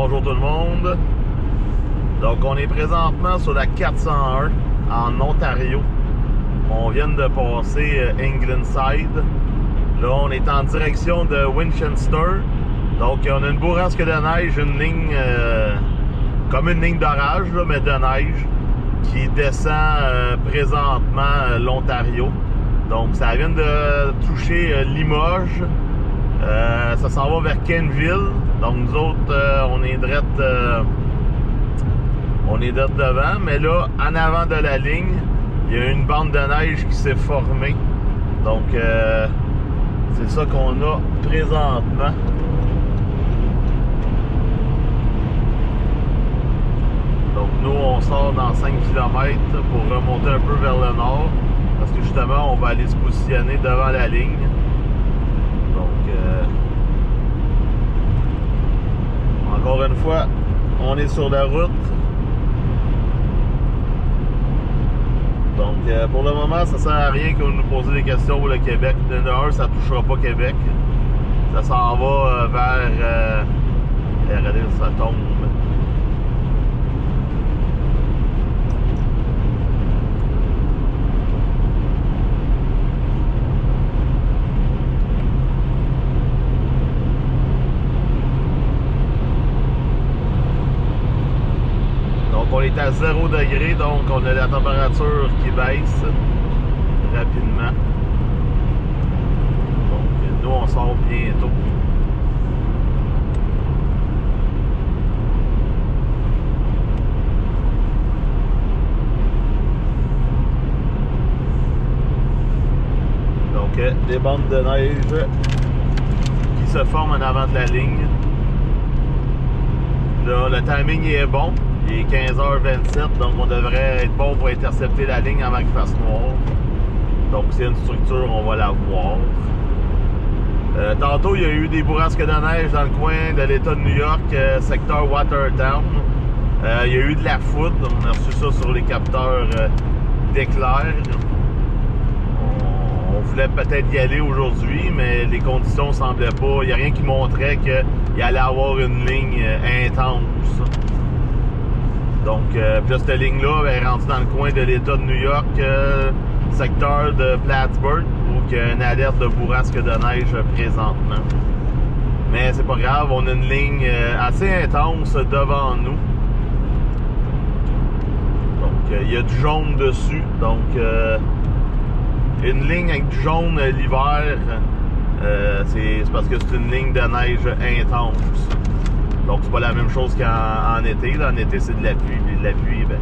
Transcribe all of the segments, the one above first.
bonjour tout le monde. Donc on est présentement sur la 401 en Ontario. On vient de passer Ingleside. Là on est en direction de Winchester. Donc on a une bourrasque de neige, une ligne comme une ligne d'orage, mais de neige qui descend présentement l'Ontario. Donc ça vient de toucher Limoges. Ça s'en va vers Kenville. Donc nous autres, on est direct devant. Mais là, en avant de la ligne, il y a une bande de neige qui s'est formée. Donc c'est ça qu'on a présentement. Donc nous, on sort dans 5 km pour remonter un peu vers le nord. Parce que justement, on va aller se positionner devant la ligne. Donc, encore une fois, on est sur la route. Donc, pour le moment, ça sert à rien que vous nous posez des questions pour le Québec. De un, ça ne touchera pas Québec. Ça s'en va vers... regardez, ça tombe. On est à 0 degré, donc on a la température qui baisse rapidement. Donc nous on sort bientôt. Donc des bandes de neige qui se forment en avant de la ligne. Là, le timing est bon. Il est 15h27, donc on devrait être bon pour intercepter la ligne avant qu'il fasse noir. Donc c'est une structure, on va la voir. Tantôt, il y a eu des bourrasques de neige dans le coin de l'État de New York, secteur Watertown. Il y a eu de la foudre, on a reçu ça sur les capteurs d'éclair. On voulait peut-être y aller aujourd'hui, mais les conditions semblaient pas. Il n'y a rien qui montrait qu'il allait avoir une ligne intense. Donc, puis là, cette ligne-là est rendue dans le coin de l'État de New York, secteur de Plattsburgh, où il y a une alerte de bourrasque de neige présentement. Mais c'est pas grave, on a une ligne assez intense devant nous. Donc, il y a du jaune dessus. Donc, une ligne avec du jaune l'hiver, c'est parce que c'est une ligne de neige intense. Donc, c'est pas la même chose qu'en été. Là, en été, c'est de la pluie. Puis de la pluie, ben,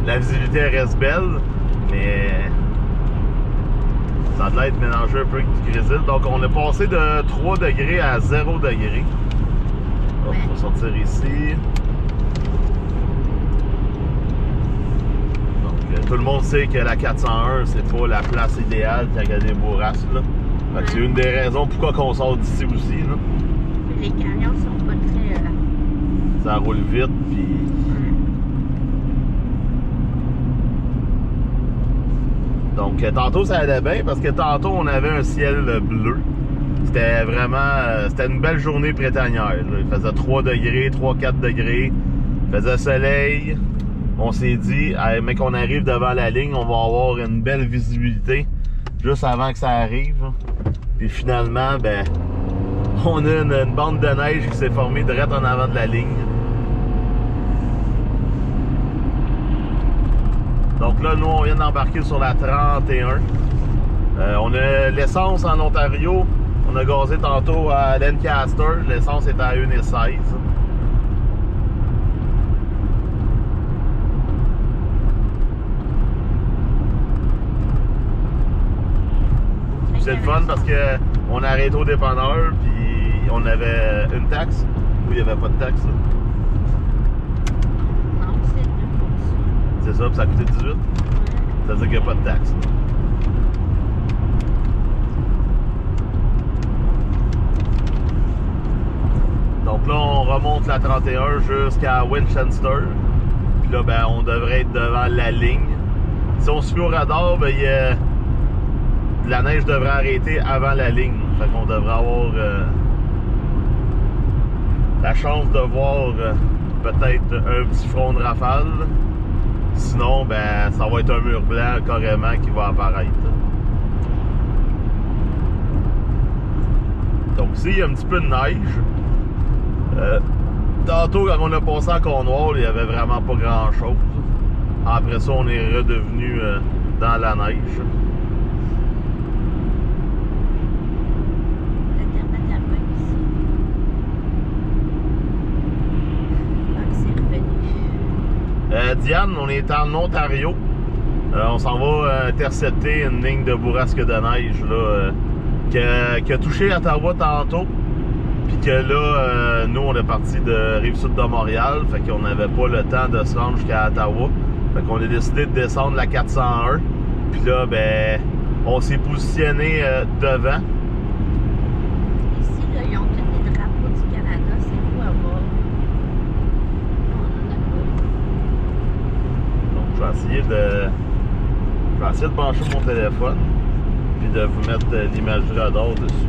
la visibilité reste belle, mais ça a de l'être mélangé un peu avec du grésil. Donc, on est passé de 3 degrés à 0 degrés. Donc, on va sortir ici. Donc, tout le monde sait que la 401, c'est pas la place idéale quand il y a des bourrasques. Là. Fait que c'est une des raisons pourquoi on sort d'ici aussi. Là. Les camions sont pas très... Ça roule vite, puis... Donc, tantôt, ça allait bien, parce que tantôt, on avait un ciel bleu. C'était vraiment... c'était une belle journée printanière. Là. Il faisait 3 degrés, 3-4 degrés. Il faisait soleil. On s'est dit, mais qu'on arrive devant la ligne, on va avoir une belle visibilité juste avant que ça arrive. Puis finalement, ben... on a une bande de neige qui s'est formée direct en avant de la ligne. Donc là, nous, on vient d'embarquer sur la 31. On a l'essence en Ontario. On a gazé tantôt à Lancaster. L'essence est à 1,16. C'est le fun parce que on a arrêté au dépanneur, puis on avait une taxe, ou il n'y avait pas de taxe. Là. Non, c'est 2 pour ça. C'est ça, puis ça a coûté 18. Ça veut dire qu'il n'y a pas de taxe. Là. Donc là, on remonte la 31 jusqu'à Winchester. Puis là, ben, on devrait être devant la ligne. Si on suit au radar, ben, la neige devrait arrêter avant la ligne. Fait qu'on devrait avoir la chance de voir peut-être un petit front de rafale. Sinon, ben, ça va être un mur blanc carrément qui va apparaître. Donc ici, il y a un petit peu de neige. Tantôt, quand on a passé en Cornwall, il n'y avait vraiment pas grand-chose. Après ça, on est redevenu dans la neige. Diane, on est en Ontario. On s'en va intercepter une ligne de bourrasque de neige là, qui a touché Ottawa tantôt. Puis que là, nous, on est parti de Rive-Sud de Montréal. Fait qu'on n'avait pas le temps de se rendre jusqu'à Ottawa. Fait qu'on a décidé de descendre la 401. Puis là, ben, on s'est positionné devant. Ici, là, ils ont tous les drapeaux du Canada. C'est beau à voir. Donc, je vais essayer de brancher mon téléphone. Puis de vous mettre l'imagerie radar dessus.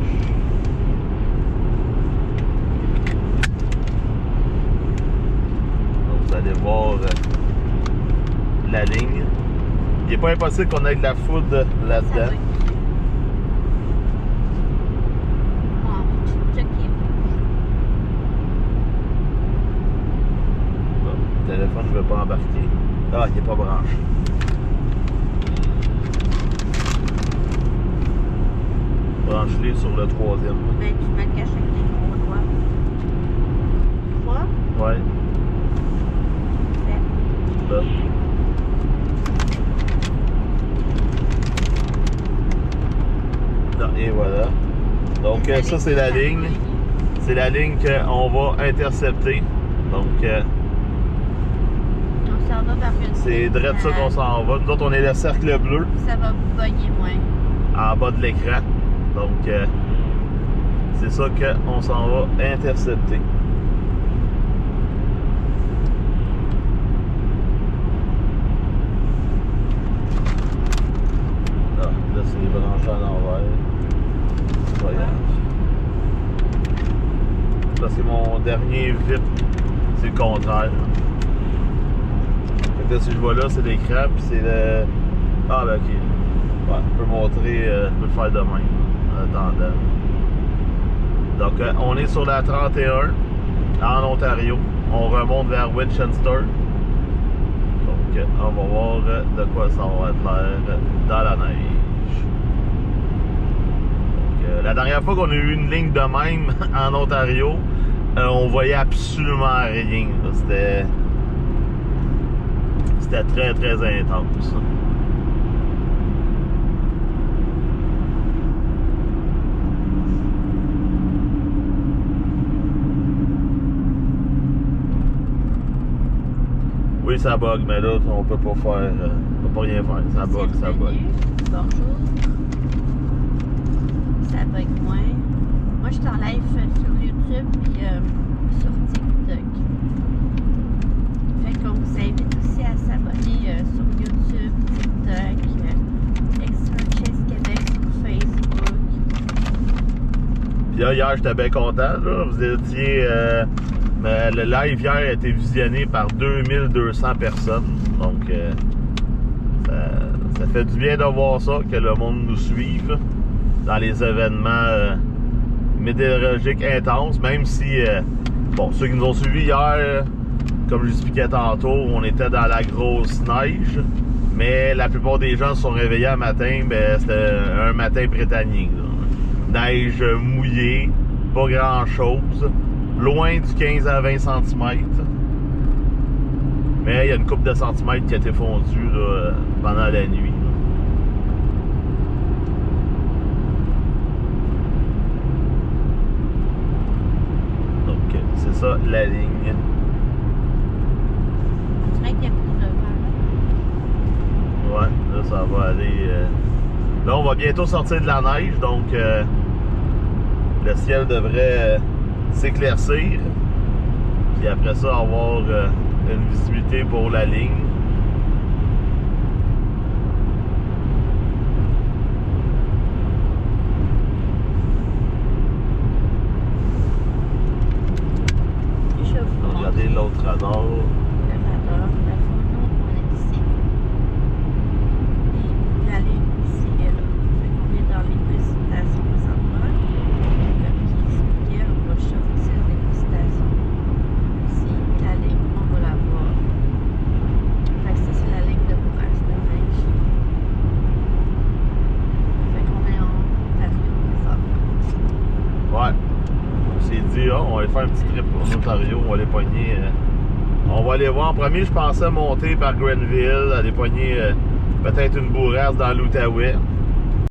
Donc, vous allez voir la ligne. Il n'est pas impossible qu'on ait de la foudre là-dedans. Le téléphone ne veut pas embarquer. Ah, il n'est pas branché. Branche-les sur le troisième. Ben, tu me le caches avec les gros doigts. 3? Ouais. Là. Là, et voilà. Donc, ça, c'est la ligne. C'est la ligne qu'on va intercepter. Donc, on s'en va vers une. c'est direct ça qu'on s'en va. Nous autres, on est le cercle bleu. Ça va bugger moins. En bas de l'écran. Donc, c'est ça qu'on s'en va intercepter. Ah, là, c'est branché à l'envers. C'est pas grave. Là, c'est mon dernier vip. C'est le contraire. Fait que là, si je vois là, c'est l'écran, puis c'est le... Ah, ben, ok. Ouais, je peux montrer, je peux le faire de même. Attendant. Donc, on est sur la 31 en Ontario. On remonte vers Winchester. Donc, on va voir de quoi ça va être l'air dans la neige. Donc, la dernière fois qu'on a eu une ligne de même en Ontario, on voyait absolument rien. C'était très, très intense. Oui, ça bug, mais là, on peut pas faire. On peut pas rien faire. Ça bug, ça bug. Bonjour. Ça bug moins. Moi, je suis en live sur YouTube et sur TikTok. Fait qu'on vous invite aussi à s'abonner sur YouTube, TikTok, Expert Chase Québec sur Facebook. Puis là, hier, j'étais bien content. Là. Vous étiez. Le live hier a été visionné par 2200 personnes. Donc, ça fait du bien de voir ça, que le monde nous suive dans les événements météorologiques intenses. Même si, bon, ceux qui nous ont suivis hier, comme je l'expliquais tantôt, on était dans la grosse neige. Mais la plupart des gens se sont réveillés un matin, ben, c'était un matin printanier. Neige mouillée, pas grand-chose. Loin du 15 à 20 cm. Mais il y a une couple de centimètres qui a été fondue là, pendant la nuit. Donc, c'est ça la ligne. On dirait qu'il y a plus de vent. Ouais, là, ça va aller. Là, on va bientôt sortir de la neige, donc le ciel devrait s'éclaircir. Puis après ça, avoir une visibilité pour la ligne. aller faire un petit trip en Ontario. On va aller pogner. On va aller voir. En premier, je pensais monter par Grenville, aller pogner peut-être une bourrasque dans l'Outaouais.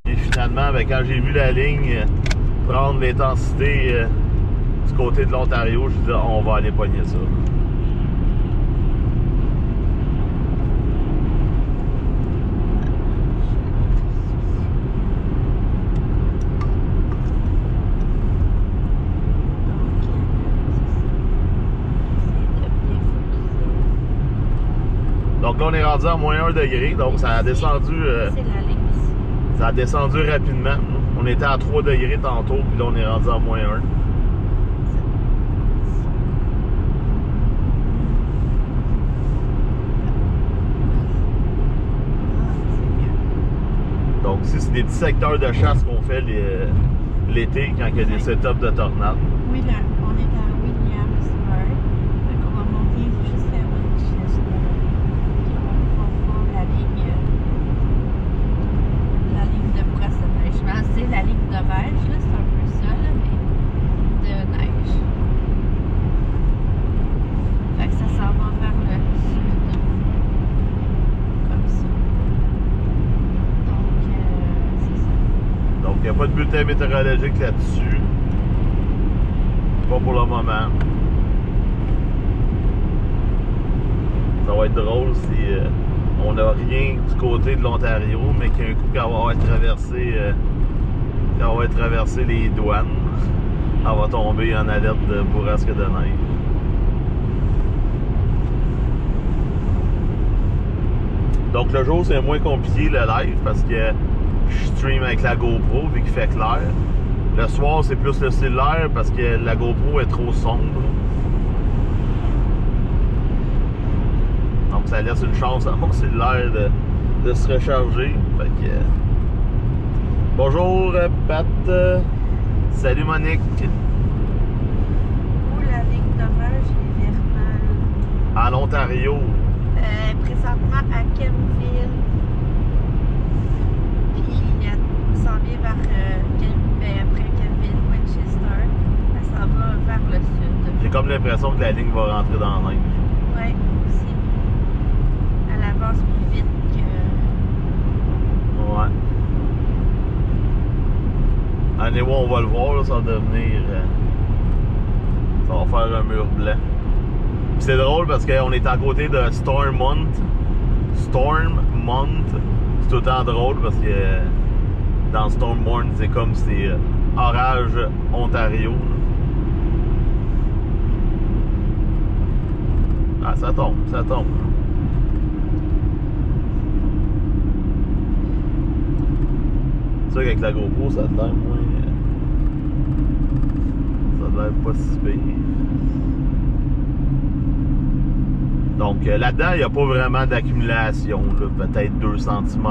Et finalement, ben, quand j'ai vu la ligne prendre l'intensité du côté de l'Ontario, je dis on va aller pogner ça. Donc là, on est rendu à moins 1 degré, donc ça a descendu. C'est la ligne ici. Ça a descendu rapidement. On était à 3 degrés tantôt, puis là, on est rendu à moins 1. Donc, ici, c'est des petits secteurs de chasse qu'on fait l'été quand il y a des setups de tornades. Oui, là, on est à Williamsburg. Donc, on va monter jusqu'à Winchester. Puis on va voir la ligne de brosse de neige. Je pense que c'est la ligne d'orage, là, c'est un peu ça, là, mais de neige. Fait que ça s'en va vers le sud. Comme ça. Donc, c'est ça. Donc, il n'y a pas de bulletin météorologique là-dessus. Pas pour le moment. Ça va être drôle si on n'a rien du côté de l'Ontario, mais qu'un coup qu'on va avoir traversé les douanes, on va tomber en alerte de bourrasque de neige. Donc le jour c'est moins compliqué le live parce que je stream avec la GoPro vu qu'il fait clair. Le soir c'est plus le cellulaire parce que la GoPro est trop sombre. Donc ça laisse une chance à mon cellulaire de se recharger. Fait que, bonjour Pat. Salut Monique. Où la ligne d'orage est hivernale? En Ontario. Présentement à Kenville. Puis elle s'en vient vers après Kenville, Winchester. Elle s'en va vers le sud. J'ai comme l'impression que la ligne va rentrer dans la neige. Oui, aussi. Elle avance plus vite que. Ouais. Anyway, on va le voir, là, ça va devenir. Ça va faire un mur blanc. Puis c'est drôle parce qu'on est à côté de Stormont. Stormont, c'est tout le temps drôle parce que dans Stormont, c'est comme c'est orage Ontario. Ah, ça tombe, ça tombe. C'est sûr qu'avec la GoPro, ça a l'air moins. Ça a l'air pas si pire. Donc là-dedans, il n'y a pas vraiment d'accumulation, peut-être 2 cm.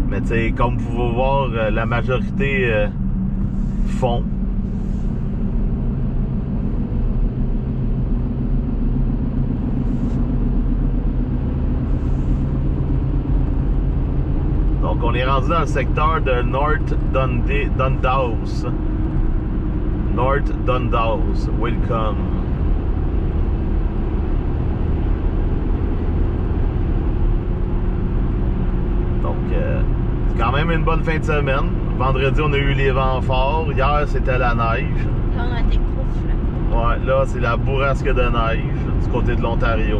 Mais tu sais, comme vous pouvez voir, la majorité fond. Donc on est rendu dans le secteur de North Dundas. North Dundas, welcome. Donc, c'est quand même une bonne fin de semaine. Vendredi, on a eu les vents forts. Hier, c'était la neige. Là, on a des croufles. Ouais, là, c'est la bourrasque de neige du côté de l'Ontario.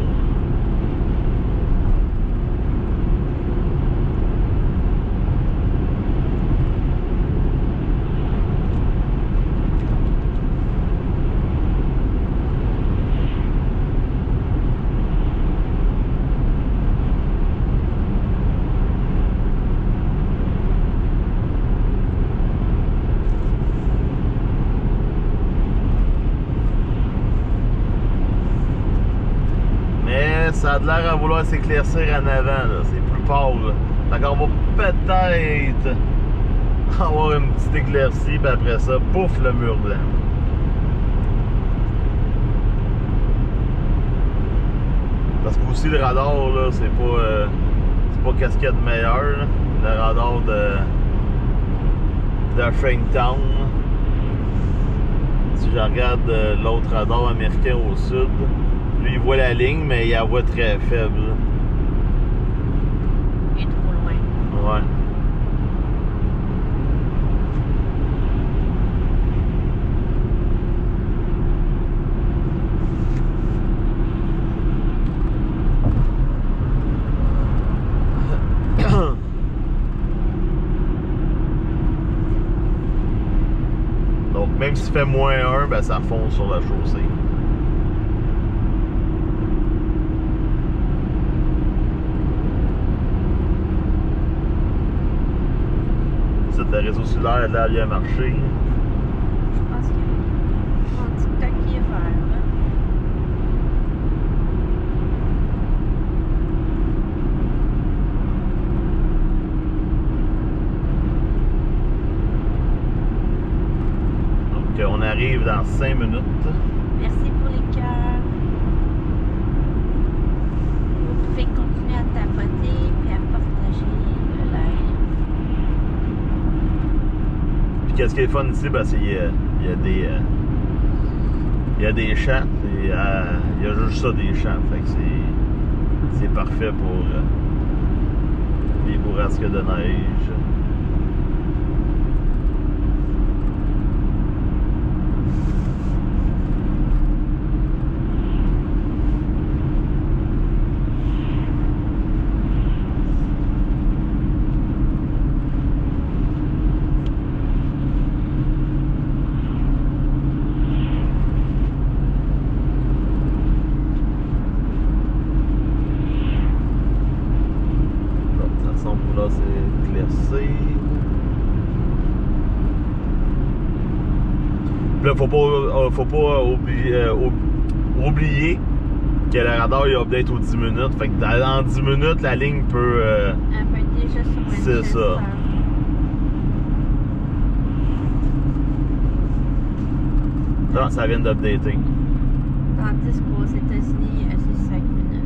Ça a l'air à vouloir s'éclaircir en avant, là. C'est plus pâle. Donc on va peut-être avoir une petite éclaircie, puis après ça, pouf, le mur blanc. Parce que aussi le radar, là, c'est pas qu'est-ce qu'il y a de meilleur, là. Le radar de Franktown. si je regarde l'autre radar américain au sud, lui il voit la ligne, mais il la voit très faible. Il est trop loin. Ouais. Donc même s'il fait -1, ben ça fonce sur la chaussée. C'est le réseau cellulaire là, bien marché. Je pense que mon TikTok qui est vert, là. Donc on arrive dans 5 minutes. Merci pour les cœurs. Vous pouvez continuer à tapoter et à partager le live. Puis qu'est-ce qui est fun ici, ben, c'est qu'il y a des champs. Il y a juste ça, des champs. Fait que c'est parfait pour les bourrasques de neige. Là, c'est classé. Puis là, faut pas oublier que le radar il update aux 10 minutes. Fait que dans 10 minutes, la ligne peut. Elle peut être déjà sur c'est Manchester. ça. Non, ça vient d'updater. Tandis qu'aux États-Unis, c'est 5 minutes.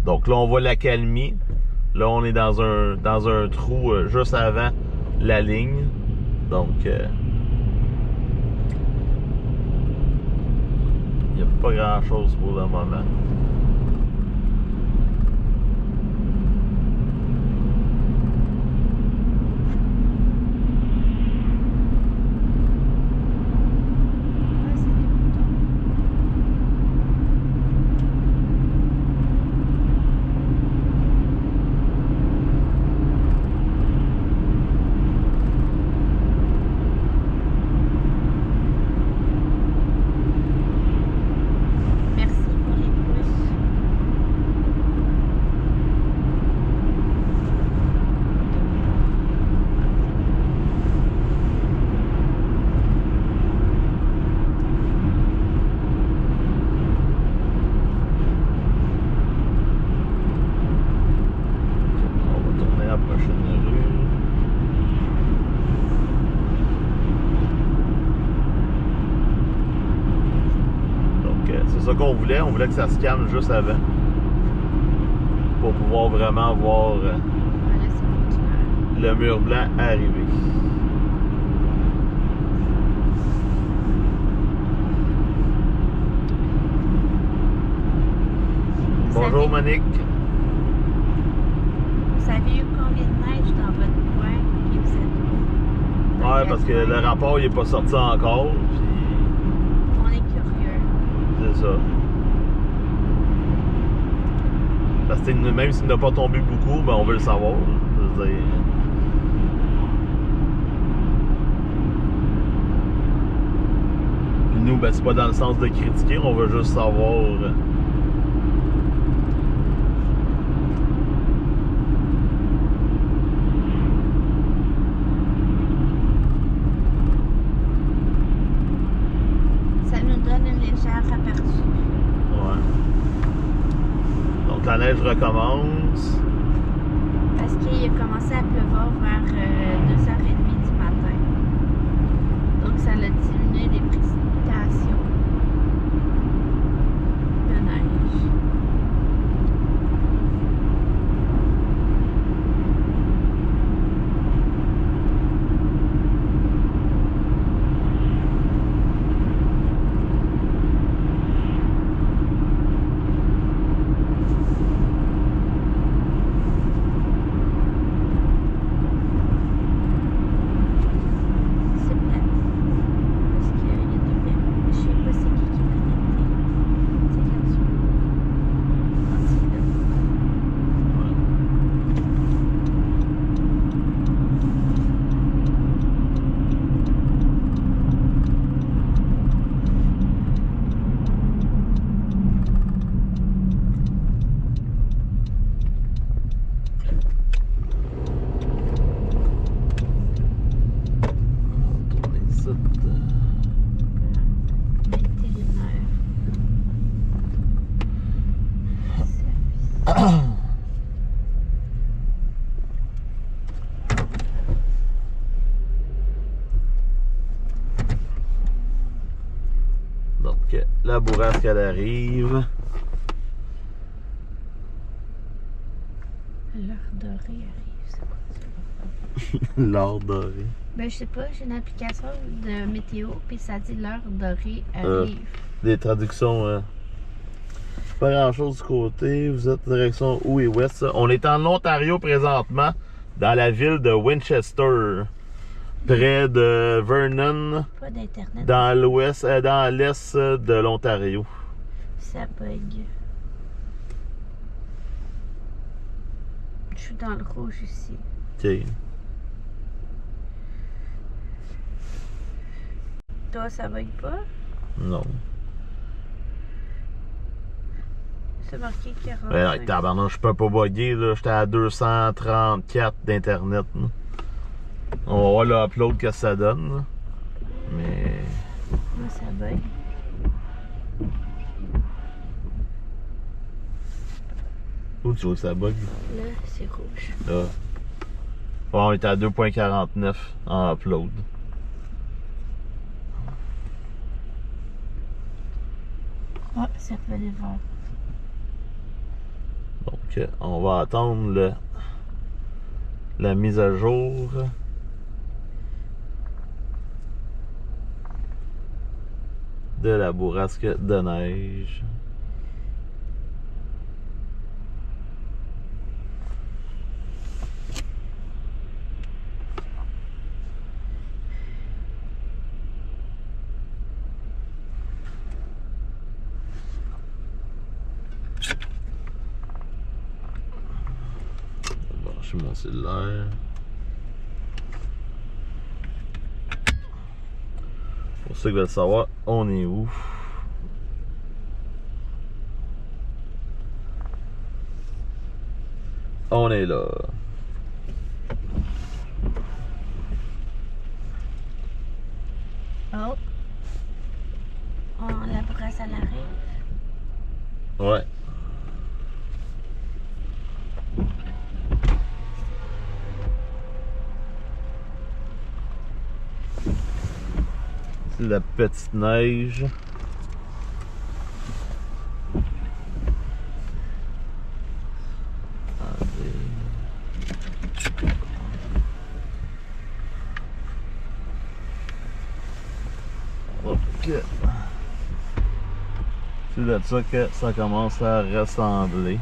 Donc là, on voit l'accalmie. Là, on est dans un trou juste avant la ligne. Donc, il n'y a pas grand-chose pour le moment. Ah, c'est des moutons. Merci pour les pouces. On va tourner à la prochaine rue. Donc, c'est ça qu'on voulait. On voulait que ça se calme juste avant. Pour pouvoir vraiment voir Voilà, c'est le mur blanc arriver. Bonjour Monique. Vous avez eu combien de neige dans votre coin et vous êtes où? Dans Ouais, quel parce que coin? le rapport il est pas sorti encore. Puis On est curieux. c'est ça. Parce que même s'il n'a pas tombé beaucoup, ben on veut le savoir. Je veux dire. Puis nous, ben c'est pas dans le sens de critiquer, on veut juste savoir. Ça nous donne une légère aperçu. Ouais. Donc la neige recommence. Parce qu'il a commencé à pleuvoir vers 2h30 du matin. Donc ça a diminué les précipitations. la bourrasque, elle arrive. L'heure dorée arrive, c'est quoi ça? L'heure dorée. Ben, je sais pas, j'ai une application de météo, puis ça dit l'heure dorée arrive. Des traductions. Pas grand chose du côté. Vous êtes direction où et ouest. On est en Ontario présentement, dans la ville de Winchester, près de Vernon, Pas d'internet. dans l'ouest, dans l'est de l'Ontario. Ça bug. Je suis dans le rouge ici. Ok. Toi, ça bug pas? Non. C'est marqué 40. Ben, tabarnak, je peux pas bugger, là. J'étais à 234 d'internet. Là. On va voir l'upload que ça donne. Là. Mais. Moi, ça bug. Où tu vois que ça bug? Là, c'est rouge. Là. Bon, on est à 2.49 en upload. Ah, ça fait des vents. Donc, on va attendre la mise à jour. De la bourrasque de neige. Je vais mon cellulaire. Pour ceux qui veulent savoir, on est où? On est là. Oh. Oh, la brosse, elle arrive. Ouais. C'est la petite neige. Ok. C'est de ça que ça commence à ressembler.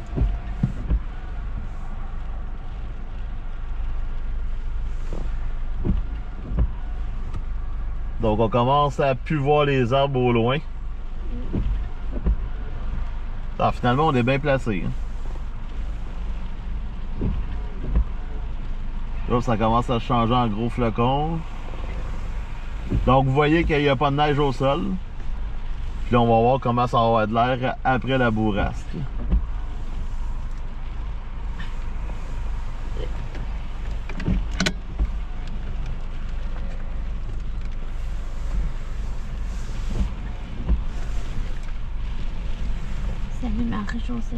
Donc on commence à plus voir les arbres au loin. Alors, finalement on est bien placé. Là ça commence à changer en gros flocons. Donc vous voyez qu'il n'y a pas de neige au sol. Puis là on va voir comment ça va avoir de l'air après la bourrasque. Salut Marie-Josée.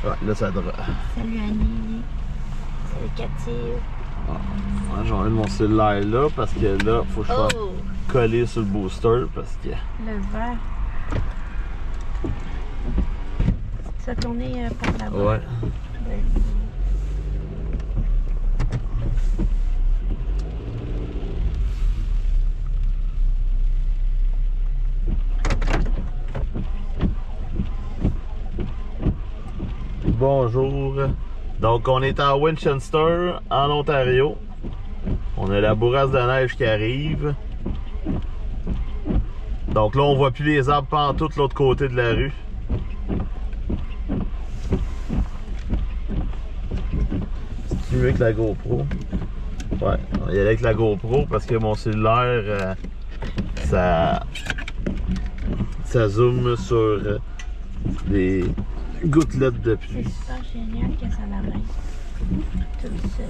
Ouais, là ça devrait. Salut Annie. Salut Cathy. Ah, j'ai enlevé mon cellulaire là parce que là, faut que je fasse Oh! coller sur le booster parce que. Le vent. Ça a tourné par là-bas. Ouais. Bonjour. Donc on est à Winchester, en Ontario. On a la bourrasque de neige qui arrive. Donc là on voit plus les arbres partout de l'autre côté de la rue. C'est mieux que la GoPro. Ouais, on y allait avec la GoPro parce que mon cellulaire ça zoome sur des gouttelettes de pluie. C'est super génial que ça l'arrête tout seul.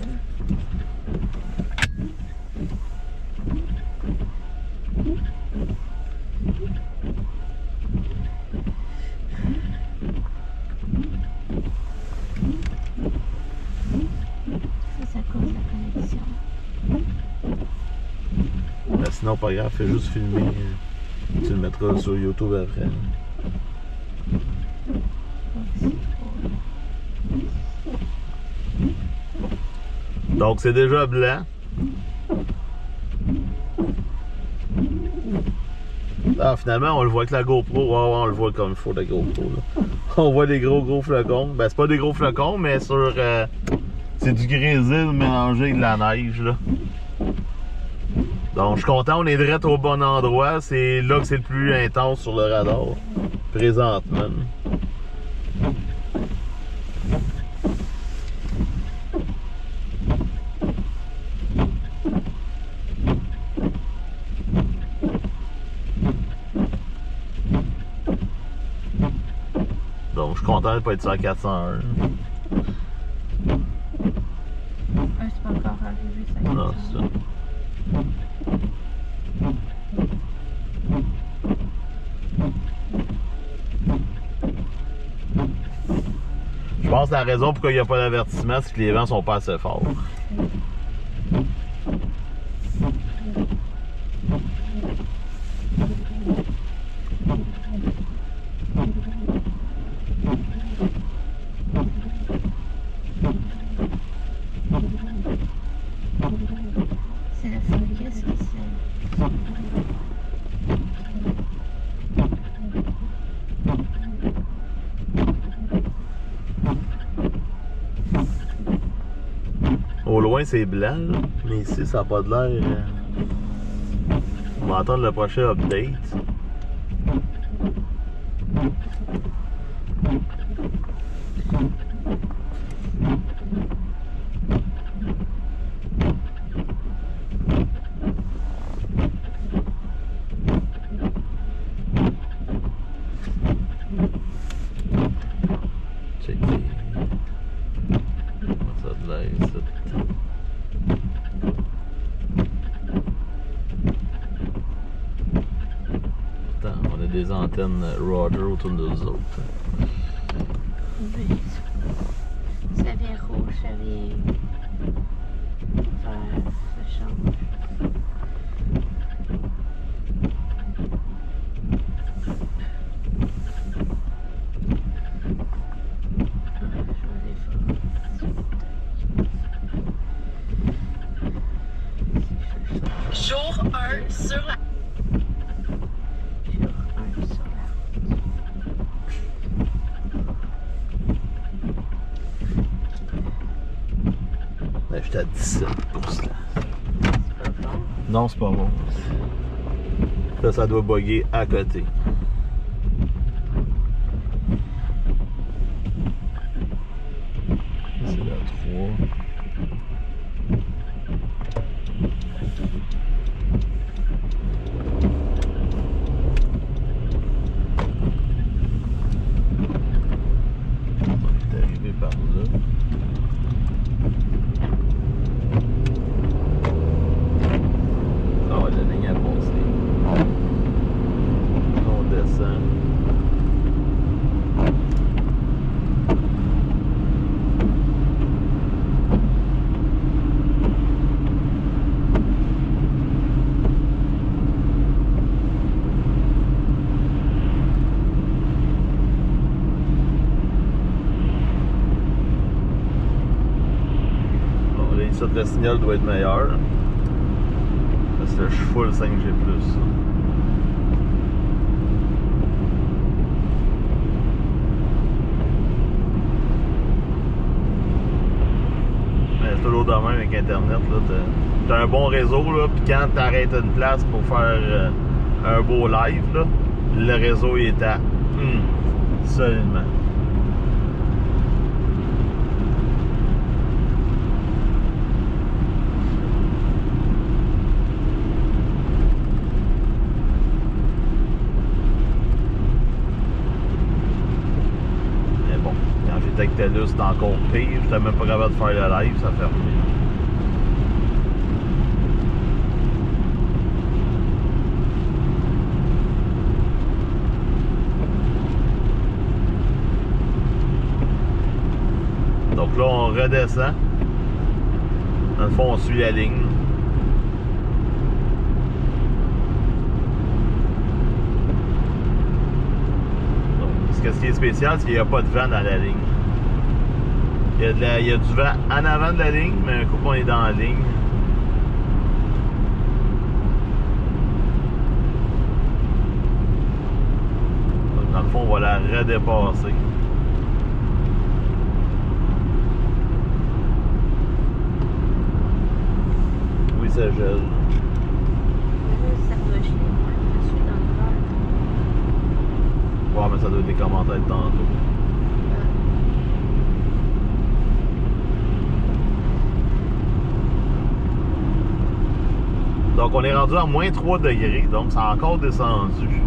Ça cause la connexion. non, pas grave, fais juste filmer. Tu le mettras sur YouTube après. Donc c'est déjà blanc. Ah, finalement, on le voit avec la GoPro. Ouais, on le voit comme il faut, la GoPro. Là. On voit des gros flocons. Ben, c'est pas des gros flocons, mais sur... c'est du grésil mélangé avec de la neige, là. Donc, je suis content, on est direct au bon endroit. C'est là que c'est le plus intense sur le radar, présentement. Donc, je suis content de ne pas être sur la 401. C'est pas encore arrivé, ça. Non, c'est ça. Je pense que la raison pourquoi il n'y a pas d'avertissement, c'est que les vents sont pas assez forts. C'est le focus qui se... Au loin, c'est blanc, là. Mais ici, ça n'a pas de l'air. On va attendre le prochain update. Checker. Ça a de l'air, ça. Attends, on a des antennes Roger autour de nous autres. Oui. Ça vient rouge, ça vient vert, ça change. Jour 1 sur la... Jour 1 sur la route. Ben, j'étais à 17 pouces là. C'est pas bon. Non, c'est pas bon. Là, ça doit bugger à côté. C'est la 3. On est arrivé par là. Ah ouais, la ligne a passé. On descend. Bon, là, ici, le signal doit être meilleur. Parce que je suis full 5G+. Mais c'est toujours de même avec Internet. T'as un bon réseau, là, puis quand t'arrêtes une place pour faire un beau live, là, le réseau il est à seulement. Mais bon, quand j'étais avec TELUS, c'était encore pire. J'étais même pas capable de faire le live, ça fermait. Donc là, on redescend. Dans le fond, on suit la ligne. que ce qui est spécial, c'est qu'il n'y a pas de vent dans la ligne. Il y a du vent en avant de la ligne, mais un coup qu'on est dans la ligne. Donc, dans le fond, on va la redépasser. Oui, ça gèle. Ça doit geler, moi, je suis dans l'hiver. Ouais, mais ça doit être des commentaires de tantôt. Donc, on est rendu à moins 3 degrés, donc ça a encore descendu.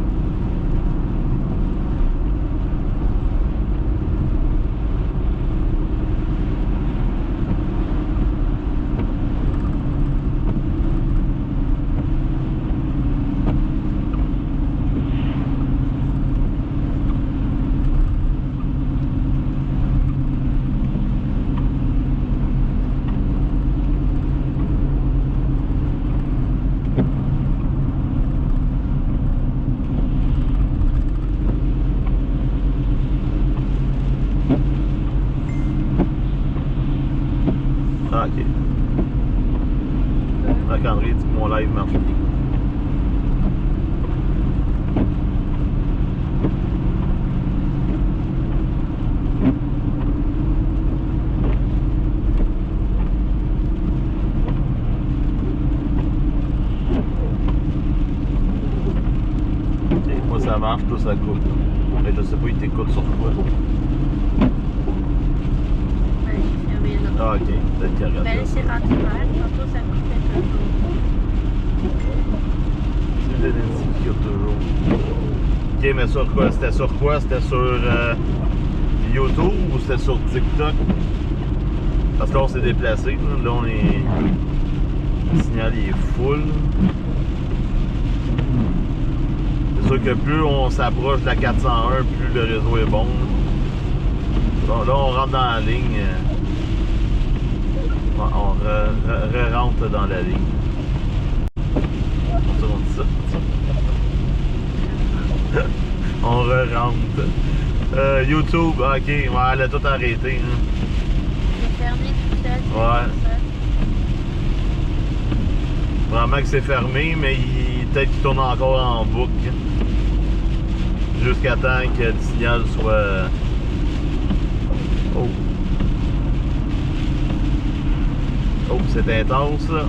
Ah, ok. Marc-André dit que mon live marche bien. Ok, moi ça marche, toi ça coupe. Mais je sais pas, il t'écoute sur quoi. J'ai fermé là. Ah, ok, peut-être qu'il Ben là, c'est rendu vert. Tantôt, ça coupait toujours. C'est le Nancy qui coupe toujours. Ok, mais sur quoi? C'était sur quoi? C'était sur YouTube ou c'était sur TikTok? Parce que là, on s'est déplacé. Là, on est... Le signal, il est full. C'est sûr que plus on s'approche de la 401, plus le réseau est bon. Bon, là, on rentre dans la ligne. On re-rentre dans la ligne. On dit ça. On re-rentre. YouTube, ok, ouais, elle a tout arrêté. Hein. C'est fermé tout seul. Ouais. Vraiment que c'est fermé, mais peut-être qu'il tourne encore en boucle. Jusqu'à temps que le signal soit... Oh! Oh, c'est intense, là.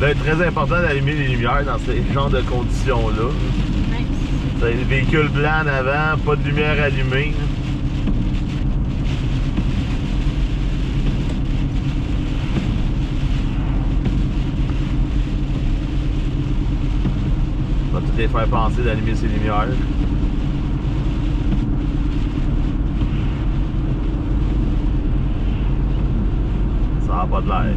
Là, c'est très important d'allumer les lumières dans ces genres de conditions-là. Même si C'est le véhicule blanc en avant, pas de lumière allumée. On va tout les faire penser d'allumer ces lumières. Ça n'a pas de l'air.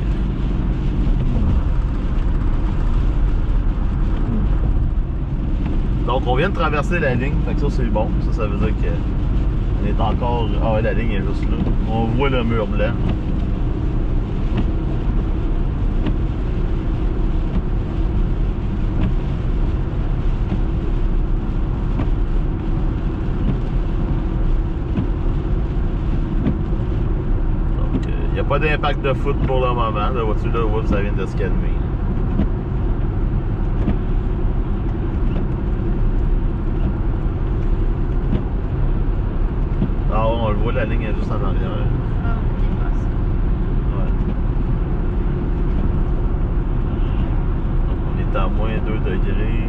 Donc on vient de traverser la ligne, fait que ça c'est bon. Ça veut dire qu'on est encore... Ah ouais, la ligne est juste là. On voit le mur blanc. Donc il n'y a pas d'impact de foot pour le moment. La voiture là, ça vient de se calmer. Ah ouais, on le voit, la ligne est juste en arrière. ah, on dépasse. Ouais. Donc on est à moins 2 degrés.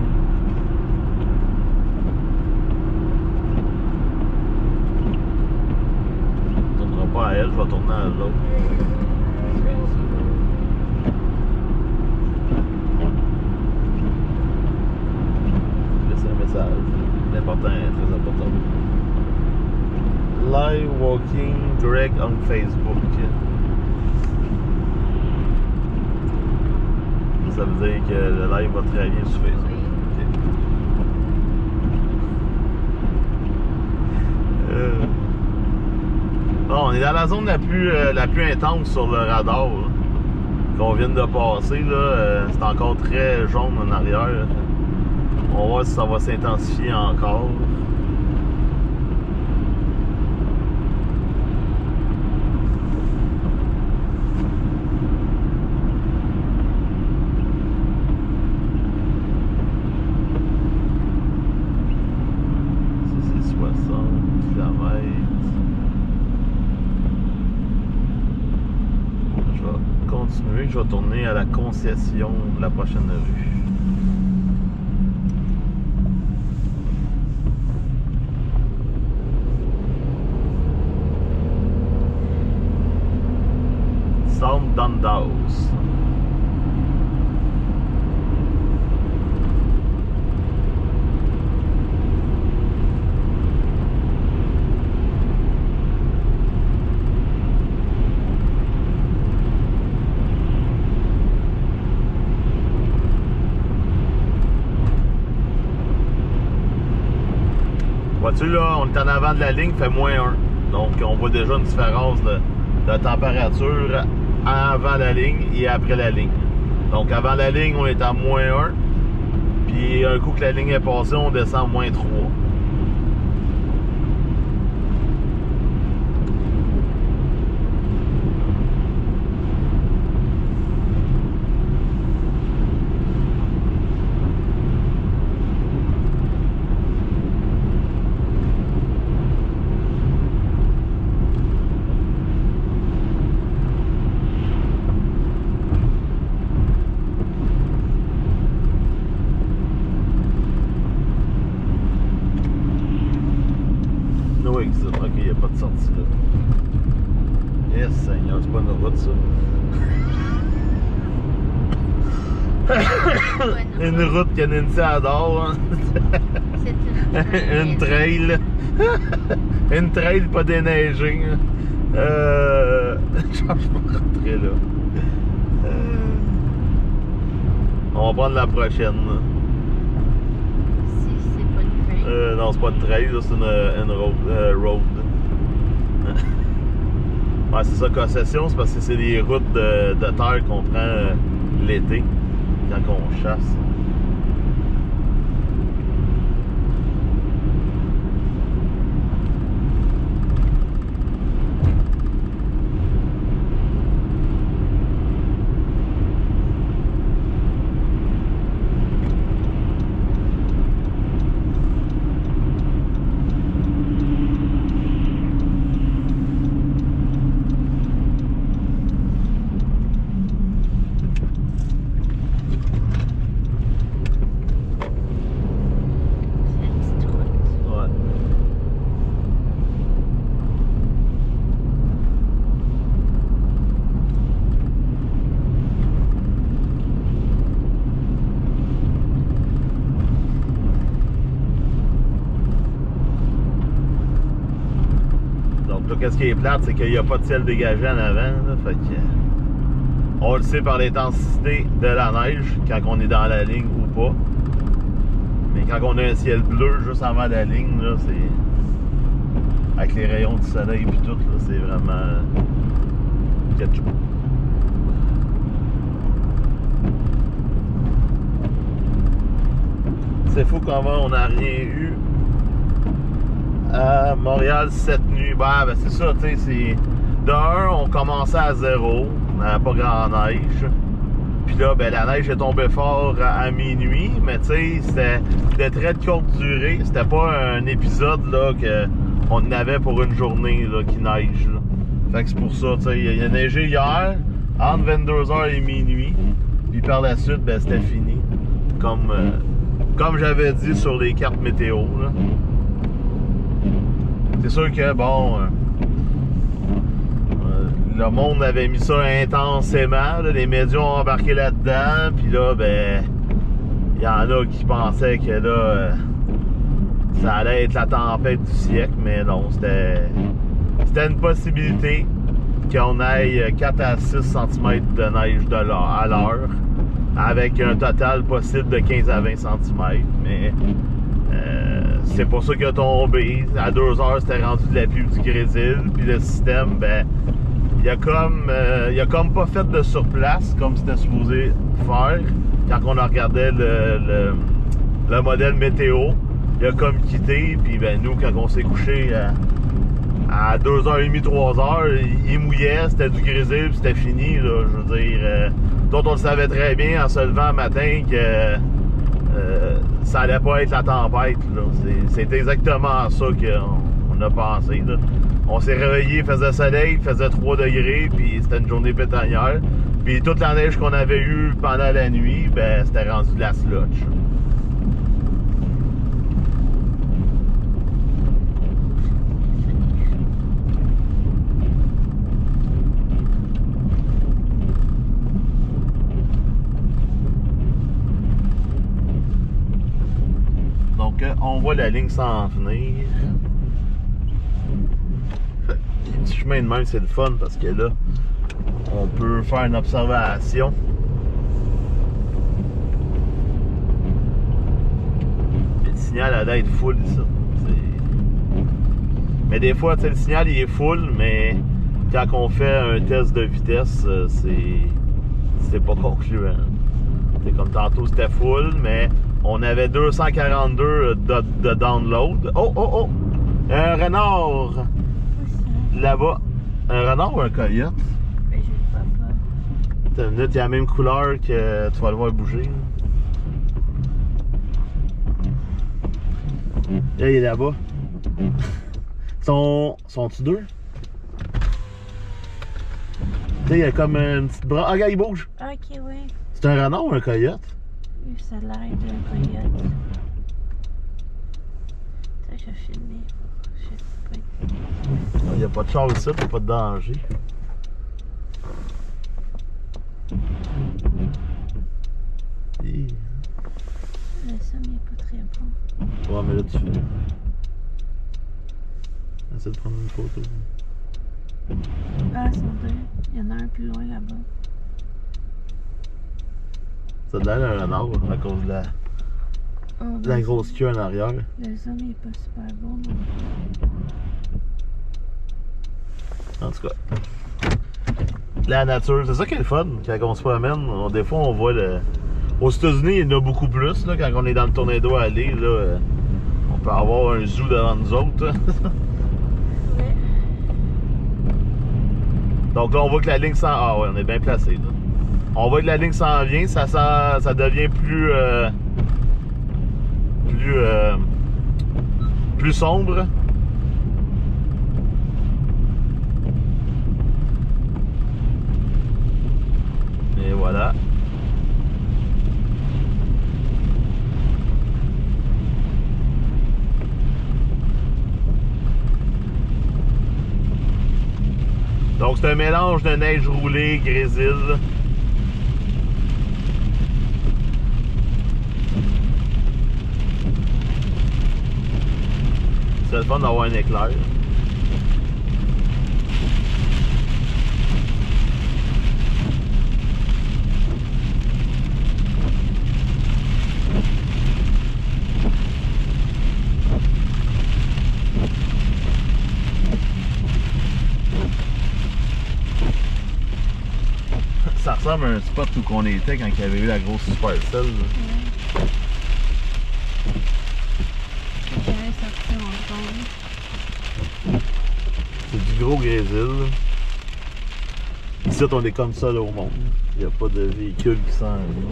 On ne tournera pas à elle, je vais tourner à l'autre. Laissez un message. L'important est très important. Live walking direct on Facebook. Ça veut dire que le live va très bien sur Facebook. Oui. Okay. Bon, on est dans la zone la plus intense sur le radar là, qu'on vient de passer. C'est encore très jaune en arrière. On va voir si ça va s'intensifier encore. Je vais tourner à la concession de la prochaine rue. Sound Dundas. Vois-tu là, on est en avant de la ligne, fait -1. Donc on voit déjà une différence de température avant la ligne et après la ligne. Donc avant la ligne, on est à -1. Puis un coup que la ligne est passée, on descend à -3. Ok, il n'y a pas de sortie là. Yes, Seigneur, c'est pas une route ça. Une route que Nancy adore. Hein? C'est une trail. Une trail pas déneigée. Je vais rentrer là. On va prendre la prochaine. Non, c'est pas une trail, c'est une road. Ouais, c'est ça, concession, c'est parce que c'est des routes de terre qu'on prend l'été, quand on chasse. Qu'est-ce qui est plate, c'est qu'il n'y a pas de ciel dégagé en avant. Là, fait que, on le sait par l'intensité de la neige, quand on est dans la ligne ou pas. Mais quand on a un ciel bleu juste avant la ligne, là, c'est. Avec les rayons du soleil et tout, là, c'est vraiment. Quelque chose. C'est fou comment on n'a rien eu à Montréal cette nuit. Ben c'est ça, tu sais, c'est... De un, on commençait à 0, on n'avait pas grand neige. Puis là, ben la neige est tombée fort à minuit, mais tu sais, c'était de très courte durée. C'était pas un épisode, là, qu'on avait pour une journée, là, qui neige, là. Fait que c'est pour ça, tu sais, il a neigé hier, entre 22h et minuit. Puis par la suite, ben c'était fini. Comme j'avais dit sur les cartes météo, là. C'est sûr que, bon, le monde avait mis ça intensément, là, les médias ont embarqué là-dedans, puis là, ben, il y en a qui pensaient que là, ça allait être la tempête du siècle, mais non, c'était une possibilité qu'on aille 4 à 6 cm de neige à l'heure, avec un total possible de 15 à 20 cm, mais... c'est pas ça qui a tombé. À 2 heures, c'était rendu de la pluie du grésil. Puis le système, ben, il a comme pas fait de surplace comme c'était supposé faire quand on regardait le modèle météo. Il a comme quitté, puis ben, nous, quand on s'est couché à 2h30, 3h, il mouillait, c'était du grésil, puis c'était fini. Là, je veux dire, on le savait très bien en se levant le matin que ça allait pas être la tempête. C'est exactement ça qu'on a pensé. Là. On s'est réveillé, il faisait soleil, il faisait 3 degrés, puis c'était une journée pétanière. Puis toute la neige qu'on avait eue pendant la nuit, ben c'était rendu de la slotch. Donc on voit la ligne s'en venir. Les petits chemins de même, c'est le fun parce que là, on peut faire une observation. Le signal a l'air d'être full, ça. Mais des fois, le signal il est full, mais quand on fait un test de vitesse, c'est pas concluant. C'est comme tantôt, c'était full, mais on avait 242 de download. Oh! Un renard! Là-bas. Un renard ou un coyote? Ben, je le vois pas. T'as une minute, il y a la même couleur que tu vas le voir bouger. Là, il est là-bas. Sont-tu deux? Tu sais, il y a comme une petite branche. Ah, regarde, il bouge! Ok, oui. C'est un renard ou un coyote? Ça a l'air d'un coyote. Ça, je vais filmer. Je sais pas. Il n'y a pas de char ici, il n'y a pas de danger. Et... Le son n'est pas très bon. Ouais, mais là, tu fais. Essaie de prendre une photo. Ah, ils sont deux. Il y en a un plus loin là-bas. Ça a l'air d'un renard à cause de la grosse queue en arrière. Le zoom n'est pas super bon. Mais... En tout cas, la nature, c'est ça qui est le fun quand on se promène. Des fois, on voit le. Aux États-Unis, il y en a beaucoup plus. Là, quand on est dans le Tornado Alley, là, on peut avoir un zoo devant nous autres. Ouais. Donc là, on voit que la ligne s'en. Ah ouais, on est bien placé. Là. On voit que la ligne s'en vient, ça devient plus sombre. Et voilà. Donc c'est un mélange de neige roulée, grésil. C'est le fun d'avoir un éclair. Ça ressemble à un spot où on était quand il y avait eu la grosse Supercell. C'est du gros grésil. Ici, on est comme ça là, au monde. Il n'y a pas de véhicule qui s'en vient.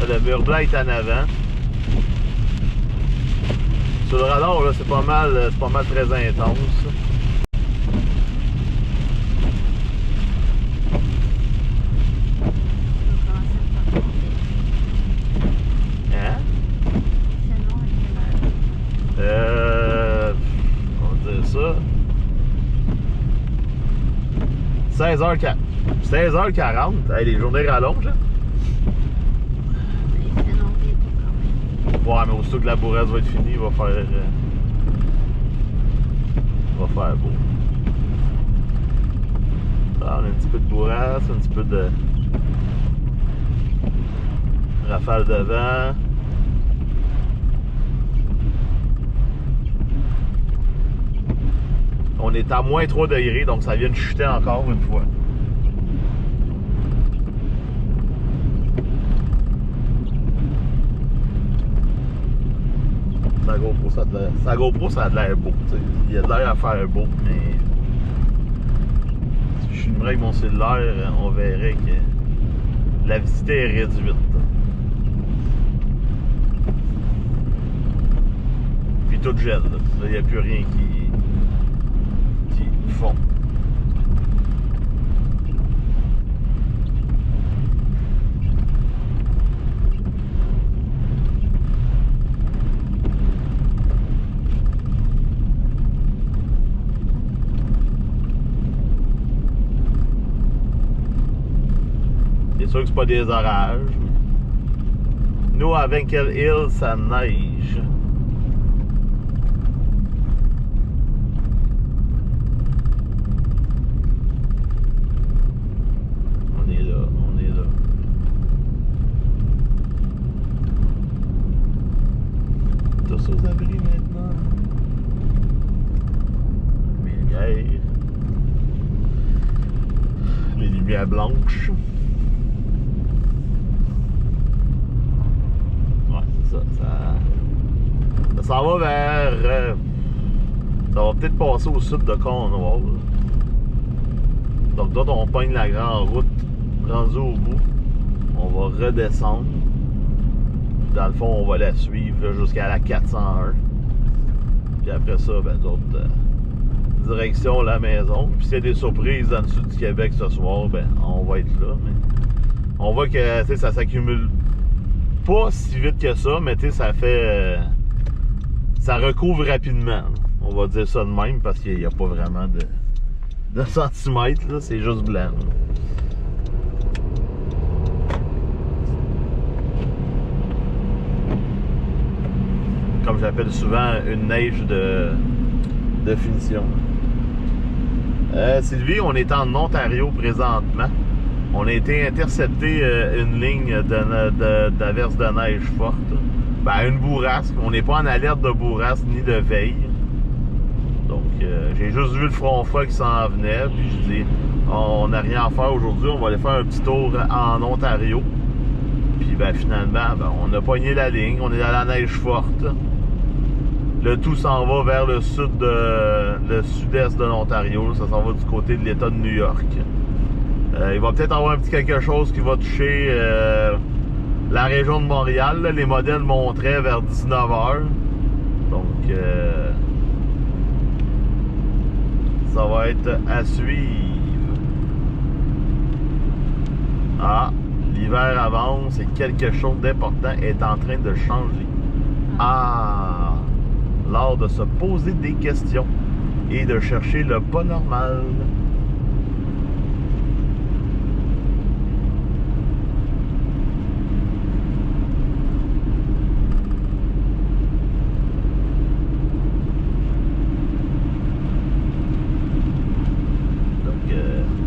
Le mur blanc est en avant. Sur le radar, là, c'est pas mal très intense. Hein? On va dire ça. 16h40. Hey, les journées rallongent, hein? Ouais, mais aussitôt que la bourresse va être finie, il va faire beau. Ah, on a un petit peu de bourrasse, un petit peu de rafale de vent. On est à moins 3 degrés, donc ça vient de chuter encore une fois. Sa GoPro, ça a de l'air beau. T'sais. Il y a de l'air à faire beau, mais si je filmerais avec mon cellulaire, on verrait que la visité est réduite. Puis tout gèle. Il n'y a plus rien qui fond. C'est sûr que c'est pas des orages. Nous, à Vinkell Hill, ça neige. On est là, on est là. Tous aux abris maintenant. Les lumières blanches. Ça s'en va vers... ça va peut-être passer au sud de Cornwall. Donc, d'autres, on pogne la grande route rendue au bout. On va redescendre. Dans le fond, on va la suivre jusqu'à la 401. Puis après ça, ben, d'autres... direction la maison. Puis s'il y a des surprises dans le sud du Québec ce soir, ben, on va être là. Mais on voit que ça s'accumule pas si vite que ça, mais ça fait... ça recouvre rapidement. On va dire ça de même parce qu'il n'y a pas vraiment de centimètres. C'est juste blanc. Comme j'appelle souvent, une neige de finition. Sylvie, on est en Ontario présentement. On a été intercepté une ligne d'averse de neige forte. Ben, une bourrasque. On n'est pas en alerte de bourrasque ni de veille. Donc, j'ai juste vu le front froid qui s'en venait. Puis je dis, on n'a rien à faire aujourd'hui. On va aller faire un petit tour en Ontario. Puis ben, finalement, ben, on a pogné la ligne. On est dans la neige forte. Le tout s'en va vers le sud-est de l'Ontario. Ça s'en va du côté de l'État de New York. Il va peut-être avoir un petit quelque chose qui va toucher la région de Montréal. Là, les modèles montraient vers 19h. Donc, ça va être à suivre. Ah, l'hiver avance et quelque chose d'important est en train de changer. Ah, l'art de se poser des questions et de chercher le pas normal.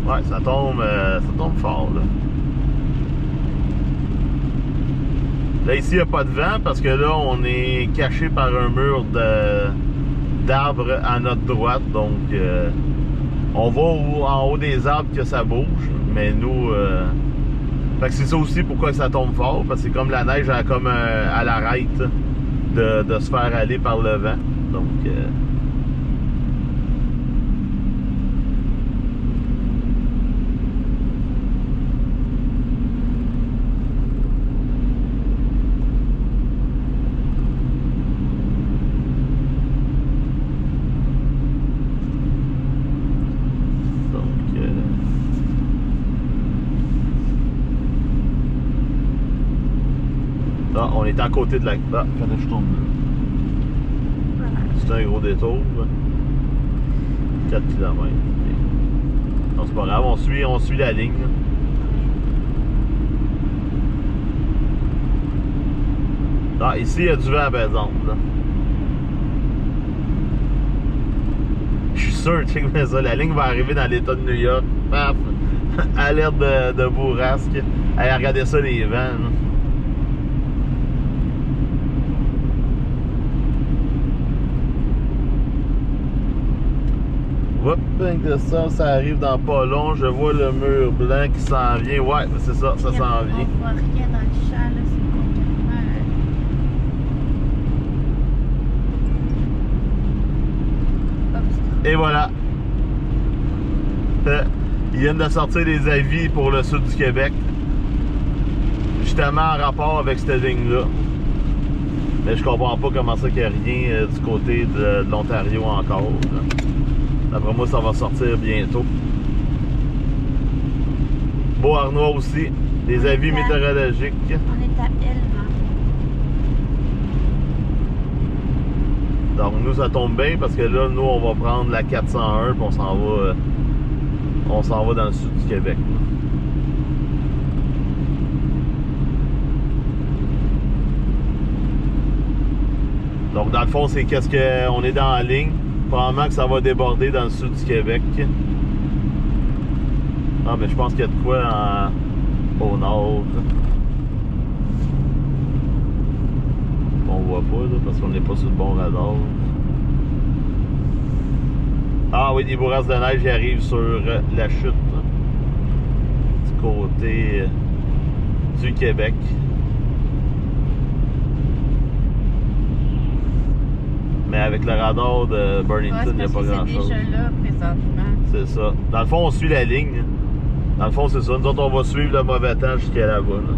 Ouais, ça tombe fort, là. Là, ici, il n'y a pas de vent parce que là, on est caché par un mur d'arbres à notre droite. Donc, on va en haut des arbres que ça bouge. Mais nous... fait que c'est ça aussi pourquoi ça tombe fort. Parce que c'est comme la neige, comme à l'arrête de se faire aller par le vent. Donc... on est à côté de la... Ah, quand je tombe là. C'est un gros détour. 4 km. Non, c'est pas grave, on suit la ligne. Ah, ici, il y a du vent, par exemple. Je suis sûr, check ça, la ligne va arriver dans l'État de New York. Paf! Alerte de bourrasque. Allez, regardez ça, les vents. Là. Hop, ça arrive dans pas long. Je vois le mur blanc qui s'en vient. Ouais, c'est ça, ça s'en vient. On voit rien dans le champ, là, c'est complètement... Et voilà. Ils viennent de sortir des avis pour le sud du Québec. Justement en rapport avec cette ligne-là. Mais je comprends pas comment ça qu'il n'y a rien du côté de l'Ontario encore. D'après moi, ça va sortir bientôt. Beauharnois aussi. Des avis météorologiques. On est à Elma. Donc nous, ça tombe bien parce que là, nous, on va prendre la 401 puis on s'en va dans le sud du Québec. Donc dans le fond, c'est qu'est-ce qu'on est dans la ligne. Probablement que ça va déborder dans le sud du Québec. Ah, mais je pense qu'il y a de quoi au nord. On voit pas là, parce qu'on n'est pas sur le bon radar. Ah oui, des bourrasques de neige qui arrivent sur la chute là, du côté du Québec. Mais avec le radar de Burlington, il n'y a pas grand-chose. C'est déjà là présentement. C'est ça. Dans le fond, on suit la ligne. Dans le fond, c'est ça. Nous autres, on va suivre le mauvais temps jusqu'à là-bas. Là.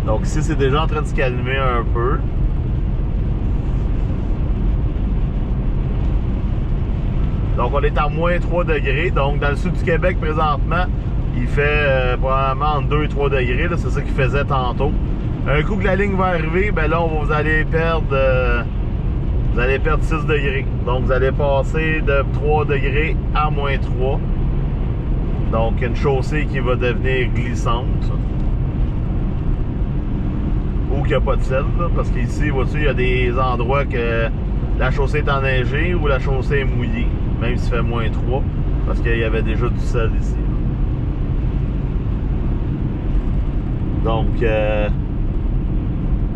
Donc ici, c'est déjà en train de se calmer un peu. Donc on est à moins 3 degrés. Donc dans le sud du Québec présentement, il fait probablement entre 2 et 3 degrés. C'est ça qu'il faisait tantôt. Un coup que la ligne va arriver, ben là vous allez perdre 6 degrés. Donc vous allez passer de 3 degrés à moins 3. Donc une chaussée qui va devenir glissante. Ou qu'il n'y a pas de sel, là, parce qu'ici, vois-tu, il y a des endroits que la chaussée est enneigée ou la chaussée est mouillée, même s'il fait moins 3, parce qu'il y avait déjà du sel ici. Donc, je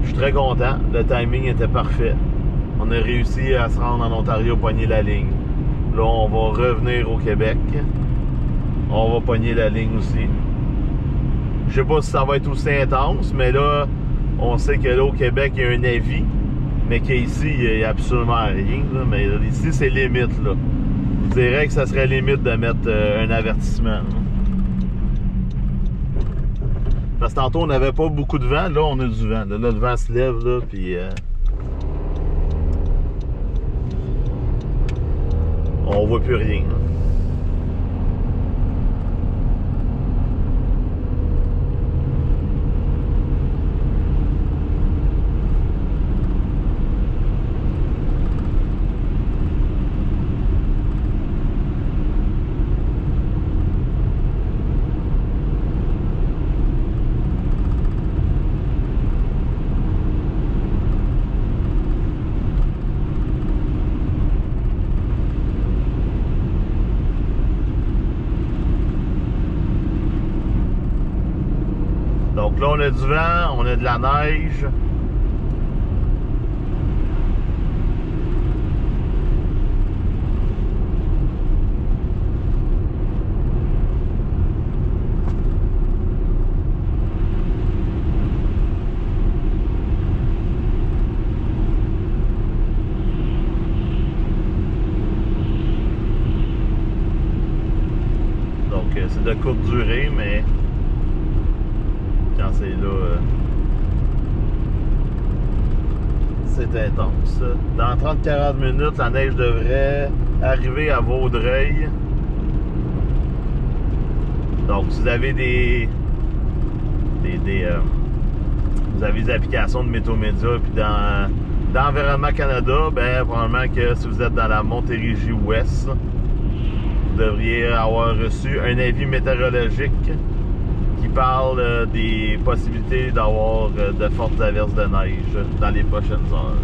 suis très content. Le timing était parfait. On a réussi à se rendre en Ontario, pogner la ligne. Là, on va revenir au Québec. On va pogner la ligne aussi. Je sais pas si ça va être aussi intense, mais là, on sait que là, au Québec, il y a un avis, mais qu'ici, il n'y a absolument rien. Là. Mais ici, c'est limite. Là. Je dirais que ça serait limite de mettre un avertissement. Là. Parce que tantôt, on n'avait pas beaucoup de vent. Là, on a du vent. Là, le vent se lève, là, puis... on voit plus rien. Là. Donc là, on a du vent, on a de la neige. Donc c'est de courte durée, mais quand c'est là, c'est intense. Dans 30-40 minutes, la neige devrait arriver à Vaudreuil. Donc, si vous avez vous avez des applications de Météo Média puis dans Environnement Canada, ben probablement que si vous êtes dans la Montérégie-Ouest, vous devriez avoir reçu un avis météorologique qui parle des possibilités d'avoir de fortes averses de neige dans les prochaines heures.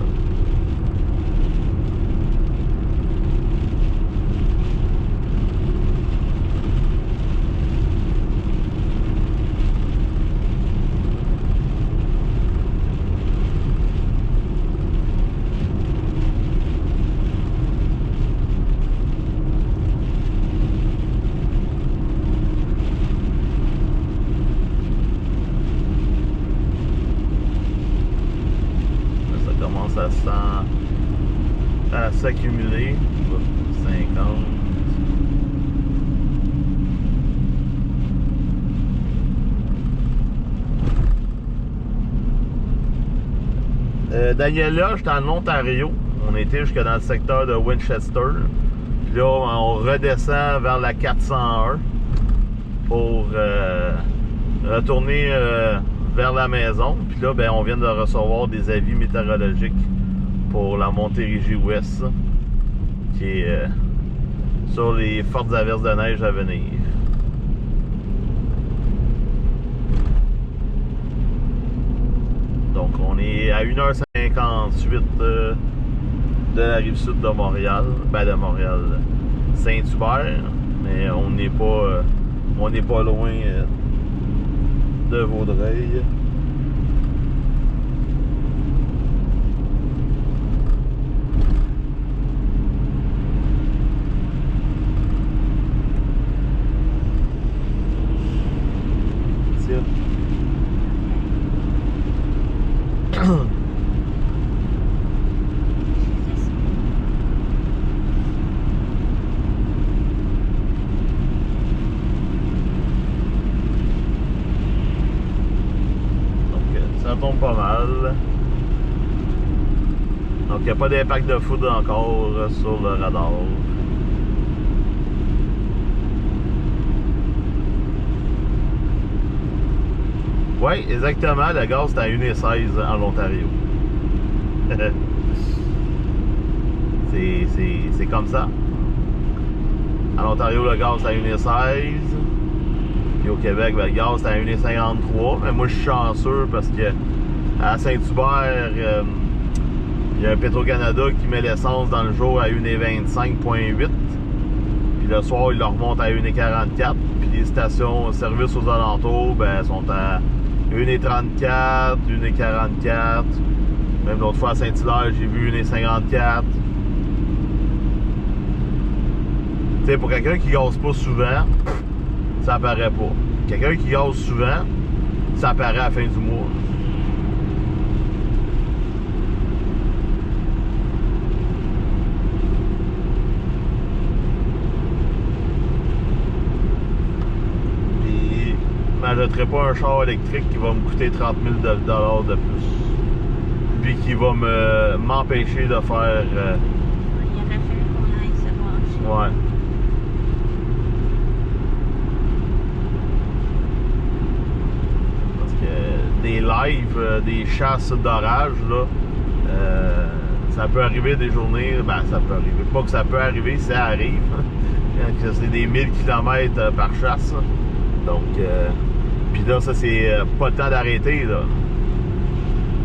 commence à s'accumuler. 50. Daniela, j'étais en Ontario. On était jusque dans le secteur de Winchester. Puis là, on redescend vers la 401 pour retourner vers la maison. Puis là, ben, on vient de recevoir des avis météorologiques pour la Montérégie-Ouest, qui est sur les fortes averses de neige à venir. Donc, on est à 1h58 de la rive sud de Montréal. Ben, de Montréal, Saint-Hubert. Mais on n'est pas loin de Vaudreuil. Ça tombe pas mal. Donc il n'y a pas d'impact de foudre encore sur le radar. Oui, exactement, le gaz est à 1,16 en Ontario. C'est comme ça. En Ontario, le gaz est à 1,16. Puis au Québec, ben, le gaz est à 1,53. Mais moi, je suis chanceux parce que à Saint-Hubert, il y a un Petro-Canada qui met l'essence dans le jour à 1,25,8. Puis le soir, il le remonte à 1,44. Puis les stations-service aux alentours, ben, sont à 1,34, 1,44. Même l'autre fois à Saint-Hilaire, j'ai vu 1,54. Tu sais, pour quelqu'un qui gaze pas souvent, ça apparaît pas. Quelqu'un qui gaze souvent, ça apparaît à la fin du mois. Puis, je m'achèterai pas un char électrique qui va me coûter 30 000 $ de plus. Puis qui va m'empêcher de faire... Il aurait fallu qu'on aille se brancher. Ouais. Des lives, des chasses d'orage, là, ça peut arriver des journées, ben ça peut arriver, pas que ça peut arriver, ça arrive, c'est des 1000 km par chasse, donc, puis là, ça c'est pas le temps d'arrêter, là,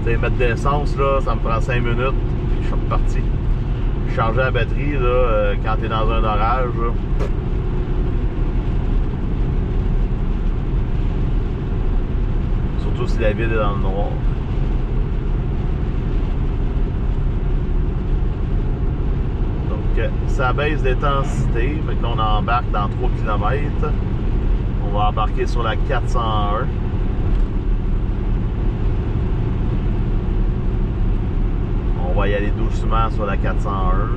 tu sais, mettre de l'essence, là, ça me prend 5 minutes, puis je suis reparti, charger la batterie, là, quand t'es dans un orage, là. Surtout si la ville est dans le noir. Donc, ça baisse d'intensité. Fait que là, on embarque dans 3 km. On va embarquer sur la 401. On va y aller doucement sur la 401.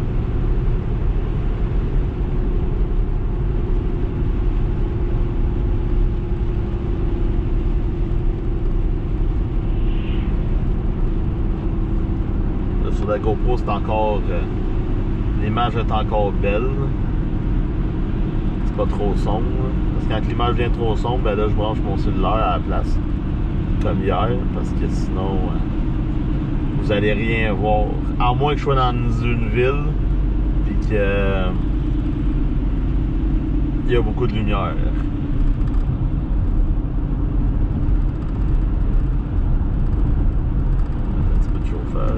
Sur la GoPro, c'est encore... l'image est encore belle. C'est pas trop sombre. Parce que quand l'image devient trop sombre, ben là, je branche mon cellulaire à la place. Comme hier. Parce que sinon, vous allez rien voir. À moins que je sois dans une ville, puis que... il y a beaucoup de lumière. Un petit peu de chauffage.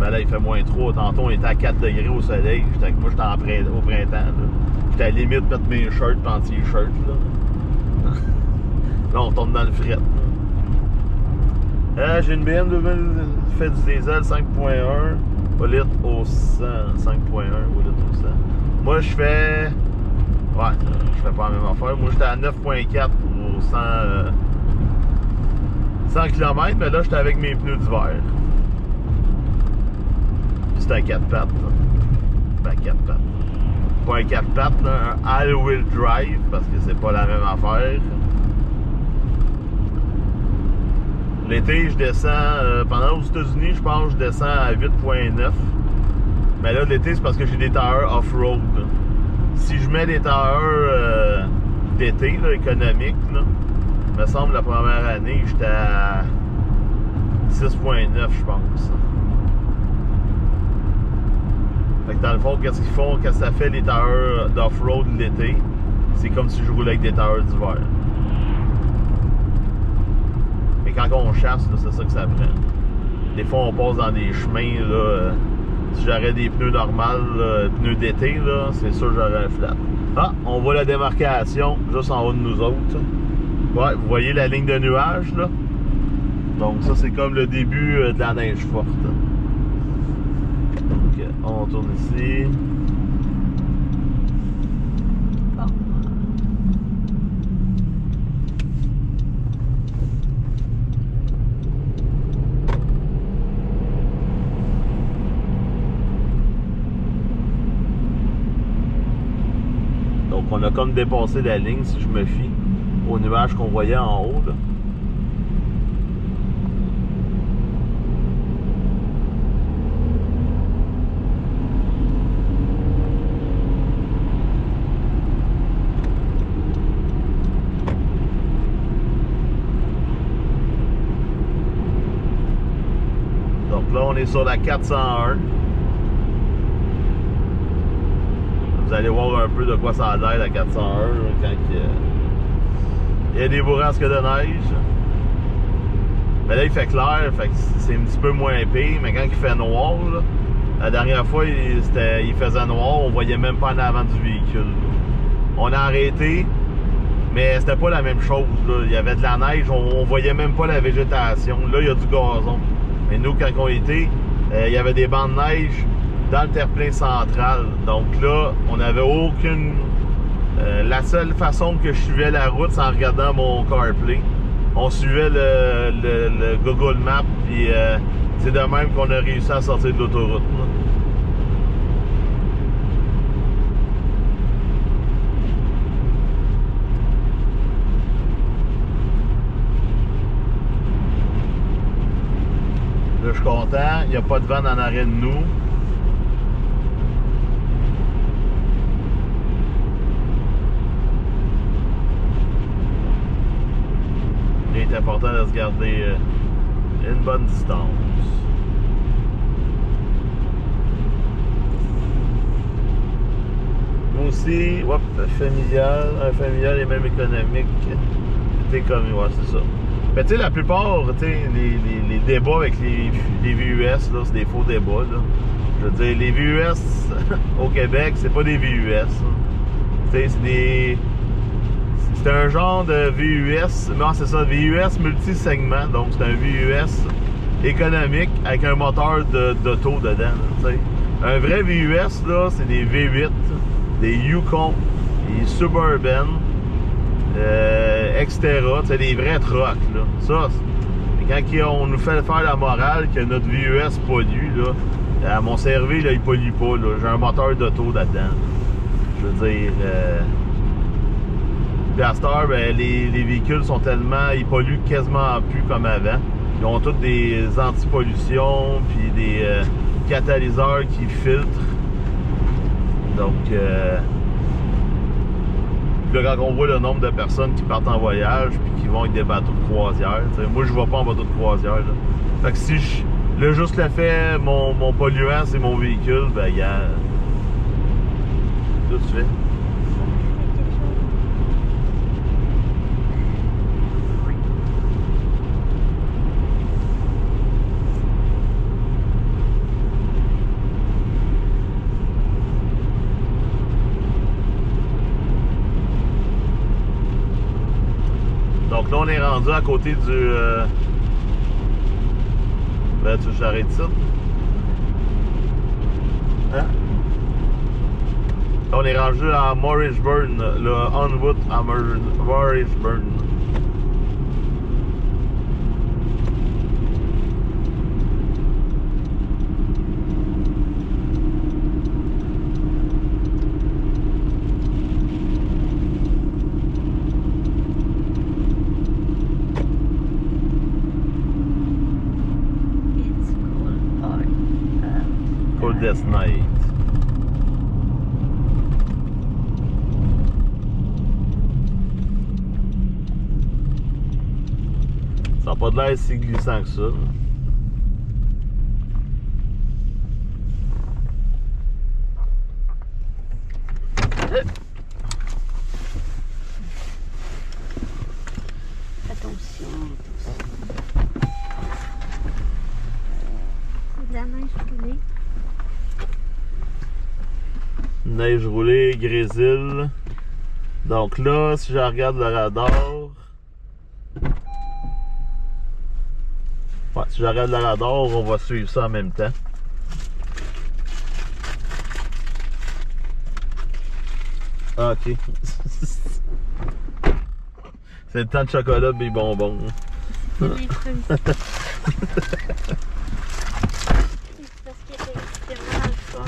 Ben là, il fait moins 3. Tantôt, on était à 4 degrés au soleil. Moi, j'étais au printemps. J'étais à la limite de mettre mes shirts et en t-shirt. Là. Là, on tombe dans le fret. J'ai une BMW fait du diesel 5.1 au litre au 100. 5.1 au litre au 100. Moi, je fais... Ouais, je fais pas la même affaire. Moi, j'étais à 9.4 au 100 100 km, mais là, j'étais avec mes pneus d'hiver. C'est un 4 pattes. Là. Ben, 4 pattes. Pas un 4 pattes, là, un all-wheel drive, parce que c'est pas la même affaire. L'été, je descends, pendant aux États-Unis, je pense que je descends à 8.9. Mais là, l'été, c'est parce que j'ai des tailleurs off-road. Si je mets des tailleurs d'été, économiques, là, il me semble la première année, j'étais à 6.9, je pense. Fait que dans le fond, qu'est-ce qu'ils font quand ça fait les tailleurs d'off-road l'été? C'est comme si je roulais avec des tailleurs d'hiver. Mais quand on chasse, c'est ça que ça prend. Des fois, on passe dans des chemins, là, si j'aurais des pneus normales, pneus d'été, là, c'est sûr que j'aurais un flat. Ah, on voit la démarcation juste en haut de nous autres. Ouais, vous voyez la ligne de nuages, là? Donc ça, c'est comme le début de la neige forte. Donc, on tourne ici. Bon. Donc, on a comme dépassé la ligne, si je me fie aux nuages qu'on voyait en haut, là. Donc là, on est sur la 401. Vous allez voir un peu de quoi ça a l'air, la 401, quand il y a des bourrasques de neige. Mais là, il fait clair, fait que c'est un petit peu moins pire, mais quand il fait noir, là, la dernière fois, il faisait noir, on voyait même pas en avant du véhicule. On a arrêté, mais c'était pas la même chose, là. Il y avait de la neige, on voyait même pas la végétation. Là, il y a du gazon. Mais nous, quand on était, il y avait des bancs de neige dans le terre-plein central. Donc là, on n'avait aucune... la seule façon que je suivais la route, c'est en regardant mon CarPlay. On suivait le Google Maps, puis c'est de même qu'on a réussi à sortir de l'autoroute. Là, je suis content. Il n'y a pas de vent en arrêt de nous. Il est important de se garder une bonne distance. Moi aussi, hop, un familial et même économique. C'était comme, ouais, c'est ça. Mais tu sais, la plupart, tu sais, les débats avec les VUS, là, c'est des faux débats, là. Je veux dire, les VUS au Québec, c'est pas des VUS. Tu sais, c'est des... C'est un genre de VUS, non, c'est ça, VUS multisegment, donc c'est un VUS économique avec un moteur d'auto dedans, tu sais. Un vrai VUS, là, c'est des V8, des Yukon, des Suburban, etc. C'est des vrais trucks, là. Ça, quand on nous fait faire la morale que notre VUS pollue, là, à mon service, là, il pollue pas, là. J'ai un moteur d'auto là-dedans. Je veux dire... Puis à cette heure, ben, les véhicules sont tellement... Ils polluent quasiment plus comme avant. Ils ont tous des anti-pollution, puis des catalyseurs qui filtrent. Donc... Là, quand on voit le nombre de personnes qui partent en voyage puis qui vont avec des bateaux de croisière, moi je ne vais pas en bateau de croisière. Là. Fait que si juste le fait, mon polluant c'est mon véhicule, ben gars, tout se fait. Donc là, on est rendu à côté du... Ben, tu veux que j'arrête ça? Hein? Là, on est rendu à Morrisburn, le Onwood à Morrisburn. Coldest Night. Ça n'a pas de l'air si glissant que ça. Attention. C'est de la neige roulée. Neige roulée, grésil. Donc là, si je regarde le radar... Ouais, si je regarde le radar, on va suivre ça en même temps. Ah, ok. C'est le temps de chocolat et bonbons. C'est les fruits. C'est parce qu'il était extrêmement dans le fond.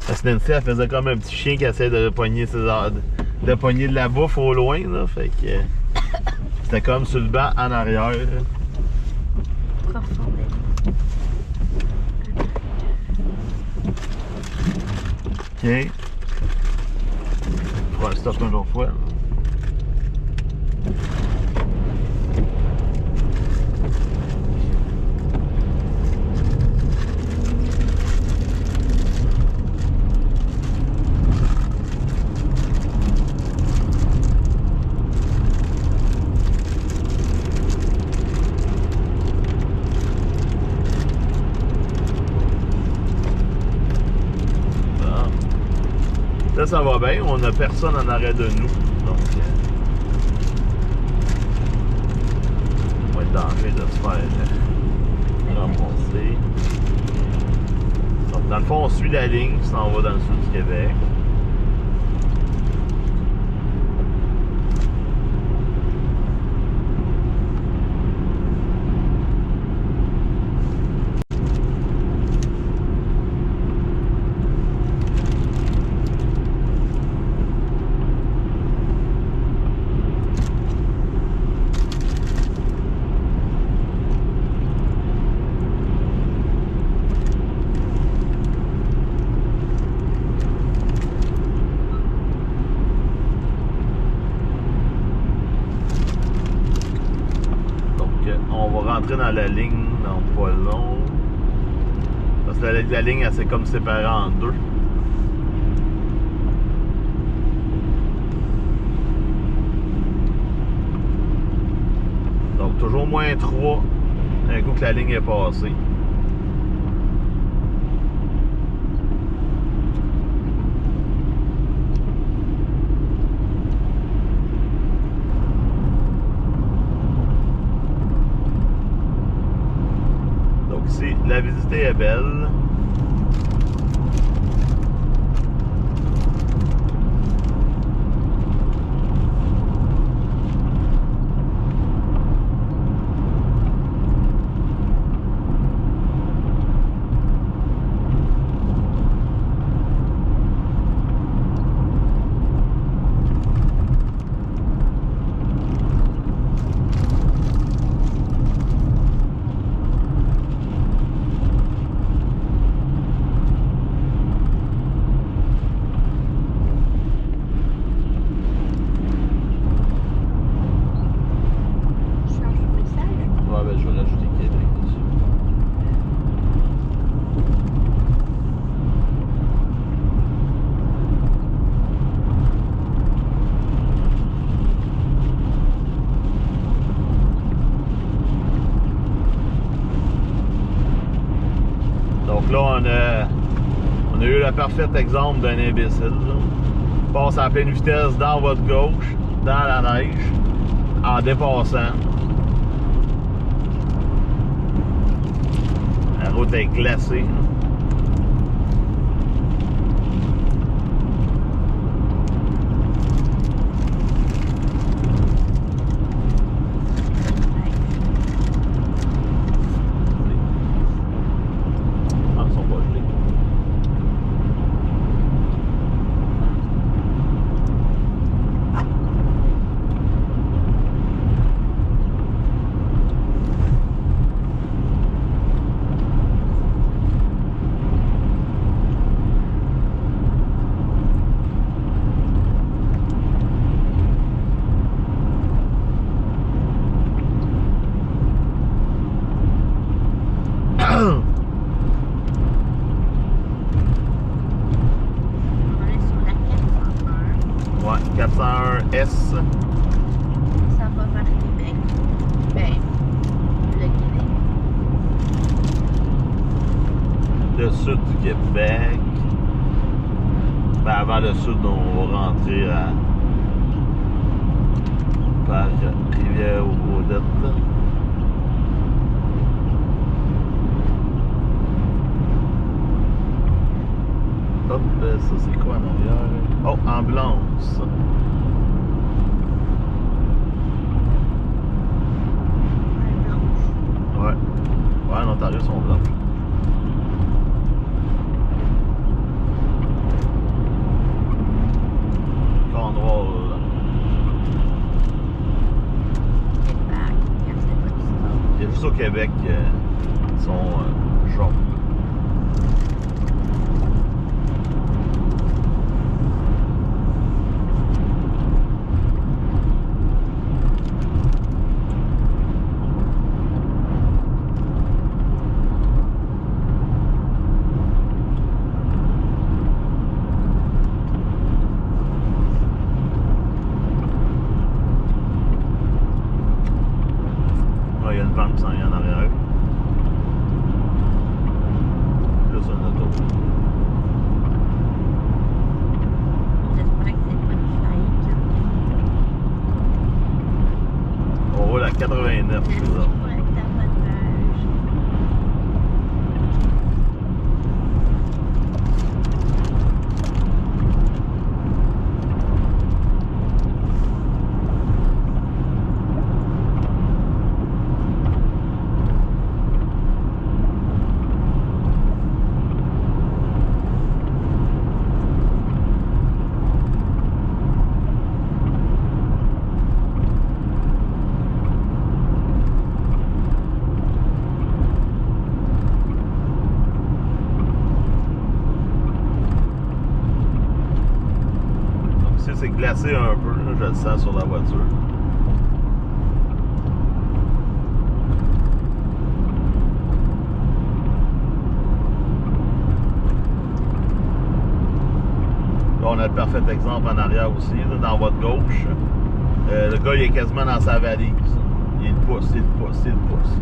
Parce que Nancy, elle faisait comme un petit chien qui essaie de pogner de pogner de la bouffe au loin, là. Fait que c'était comme sur le banc en arrière. Profondément. Ok. Faut le stop un jour fois. Là, ça va bien. On n'a personne en arrêt de nous. Donc, on va être danger de se faire ramasser. Donc, dans le fond, on suit la ligne qui s'en va dans le sud du Québec. On va rentrer dans la ligne dans pas long. Parce que la ligne, elle s'est comme séparée en deux. Donc toujours moins 3 un coup que la ligne est passée. Ici, la visite est belle. Donc là, on a eu le parfait exemple d'un imbécile. Là. Il passe à pleine vitesse dans votre gauche, dans la neige, en dépassant. La route est glacée. On est sur la 401. Ouais, 401S. Ça va vers Québec. Ben, le Québec. Le sud du Québec. Ben, avant le sud, on va rentrer par Rivière-aux-Baudettes. Hop, ça c'est quoi en arrière? Oh, ambulance. Ouais. Ouais, en Ontario, ils sont blanches. Corps noir, là. Il y a juste au Québec qui sont jaunes. Il y a une vanne qui s'en vient en arrière. Plus un auto. J'espère que c'est pas une flight. On roule à 89, Merci c'est ça. pour le tapotage. Donc ici, c'est glacé un peu, là, je le sens sur la voiture. Là, on a le parfait exemple en arrière aussi, là, dans votre gauche. Le gars, il est quasiment dans sa valise. Il le pousse, il le pousse, il le pousse.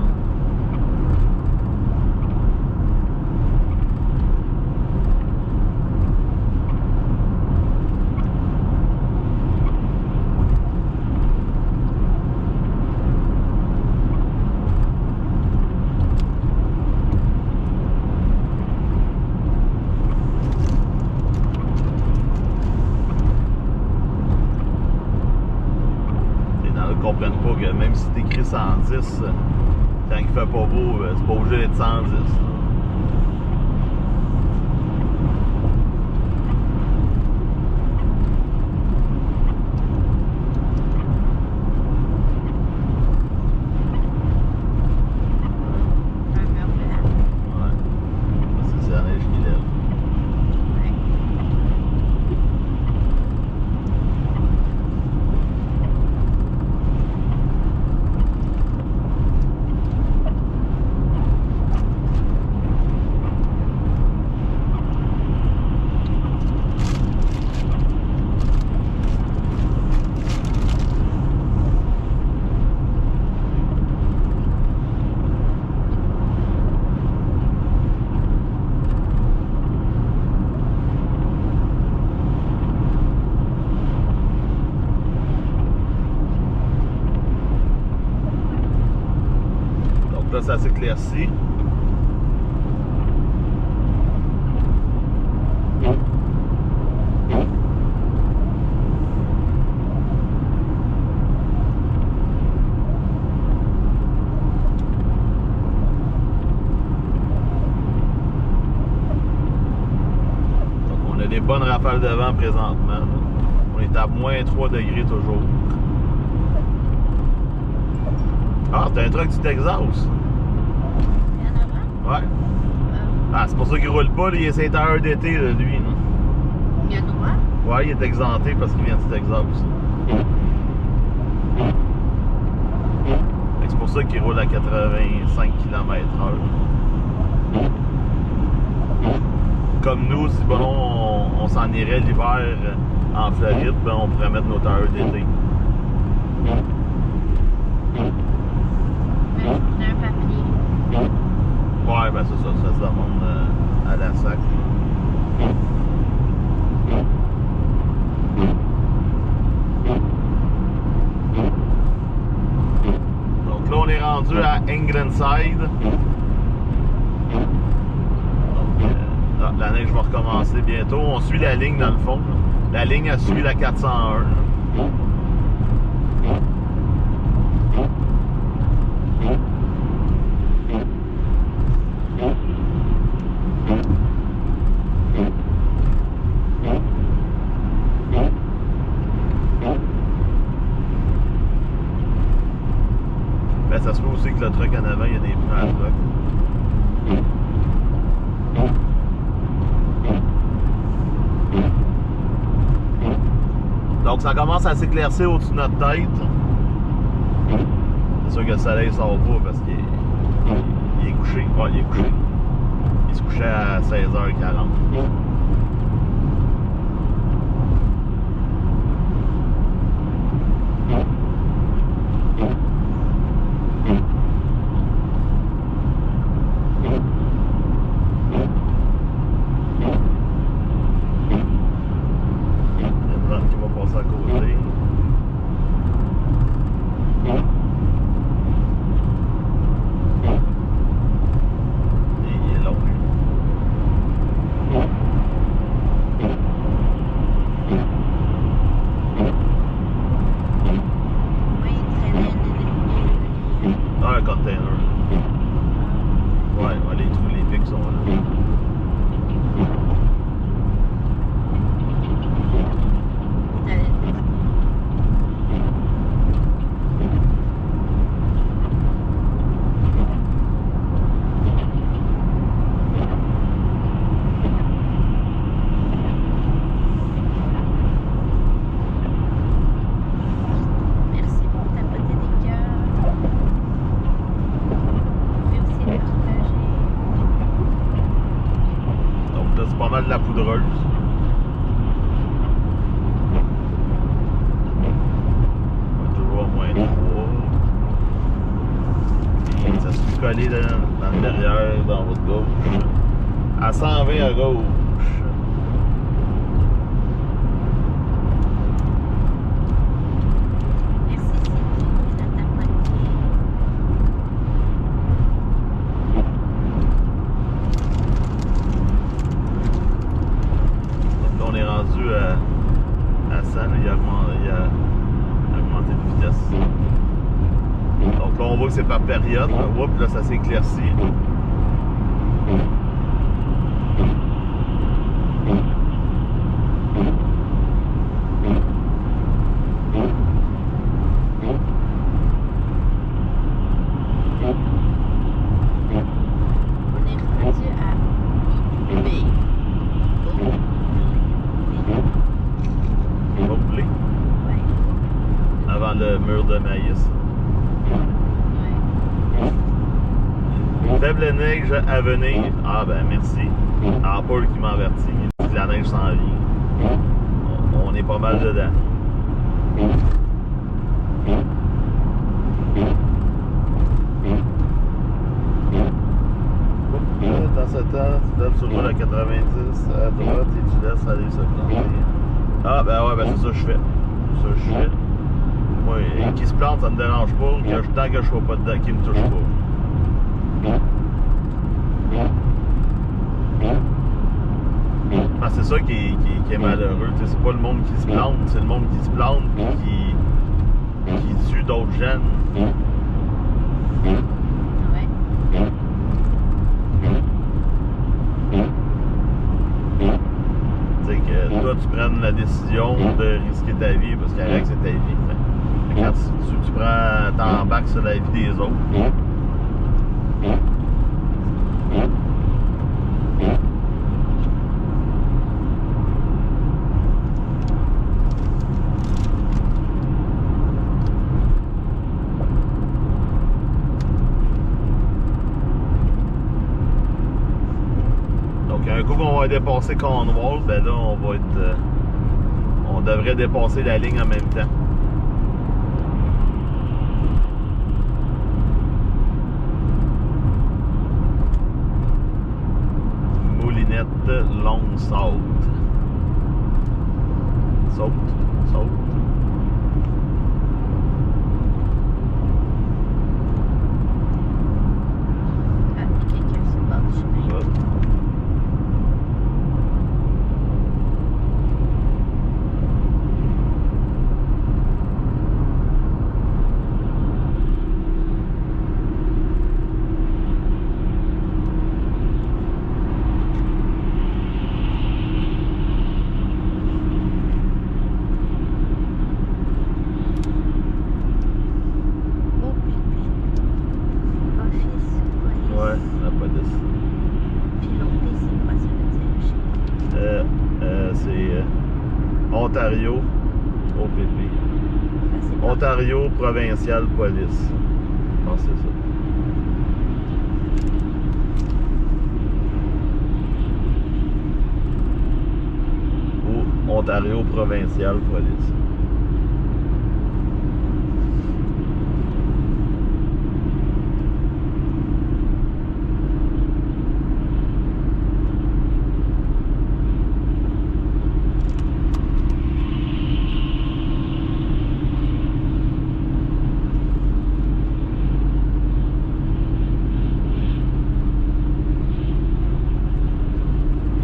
Ils comprennent pas que même si tu écris 110, quand il fait pas beau, c'est pas obligé d'être 110. Là. Un mur blanc. Ouais. C'est la neige qui lève. Ouais. Donc là, ça s'éclaircit. Donc on a des bonnes rafales de vent présentement. Là. On est à moins 3 degrés toujours. Ah, t'as un truck du Texas? Il y en a un? Ouais. Ah, c'est pour ça qu'il roule pas, là, il est 7 heures d'été, là, lui. Là. Il y a droit? Ouais, il est exempté parce qu'il vient du Texas. C'est pour ça qu'il roule à 85 km/h. comme nous, si bon, on s'en irait l'hiver en Floride, ben, on pourrait mettre nos tailleurs d'été. Mais on a un papier. Ouais, ben c'est ça, ça se demande à la SAC. Donc là, on est rendu à Ingleside. Donc, la neige va recommencer bientôt. On suit la ligne dans le fond. La ligne, elle suit la 401. Ben, ça se peut aussi que le truck en avant, il y a des pneus à truck. Donc ça commence à s'éclaircir au-dessus de notre tête. C'est sûr que le soleil sort pas parce qu'il est couché. Ouais, il est couché. Il se couchait à 16h40. Un container. Ouais, les trous, les pics sont là. Merci pour tapoter des cœurs. Donc là, c'est pas mal de la poudreuse. On va toujours à moins 3. Et ça se fait coller dans le derrière, dans votre gauche. À 120 à gauche. Merci Sylvie de tapoter. Donc là, on est rendu à 100. Là, il a augmenté de vitesse. Donc là, on voit que c'est par période. Oups, là, ça s'éclaircit. On est rendu à B. Hop, Ouais. avant le mur de maïs. Ouais. Faible neige à venir. Ah ben merci. Ah, Paul qui m'avertit. Il dit que la neige s'en vient. On est pas mal dedans. Dans ce temps, tu donnes sur route à 90 à droite et tu laisses aller se planter. Ah ben ouais, ben c'est ça que je fais. C'est ça que je fais. Moi, qui se plante, ça me dérange pas. Tant que je sois pas dedans, qu'il me touche pas. Ah, c'est ça qui est malheureux. C'est pas le monde qui se plante, c'est le monde qui se plante et qui tue d'autres jeunes. Ouais. Tu sais que toi, tu prennes la décision de risquer ta vie parce qu'avec c'est ta vie. Mais quand tu t'embarques sur la vie des autres. qu'un coup qu'on va dépasser Cornwall, ben là, on va être... on devrait dépasser la ligne en même temps. Moulinette longue saute. Saute. Ah, quelqu'un sur le bord du chemin. Ouais. Oh, pipi. Office, police. Ouais, la police. Piloter, c'est quoi ça veut dire? Je sais C'est Ontario, OPP. pas. C'est pas. Ontario Provincial Police. Je pense que c'est ça. Ou Ontario Provincial Police.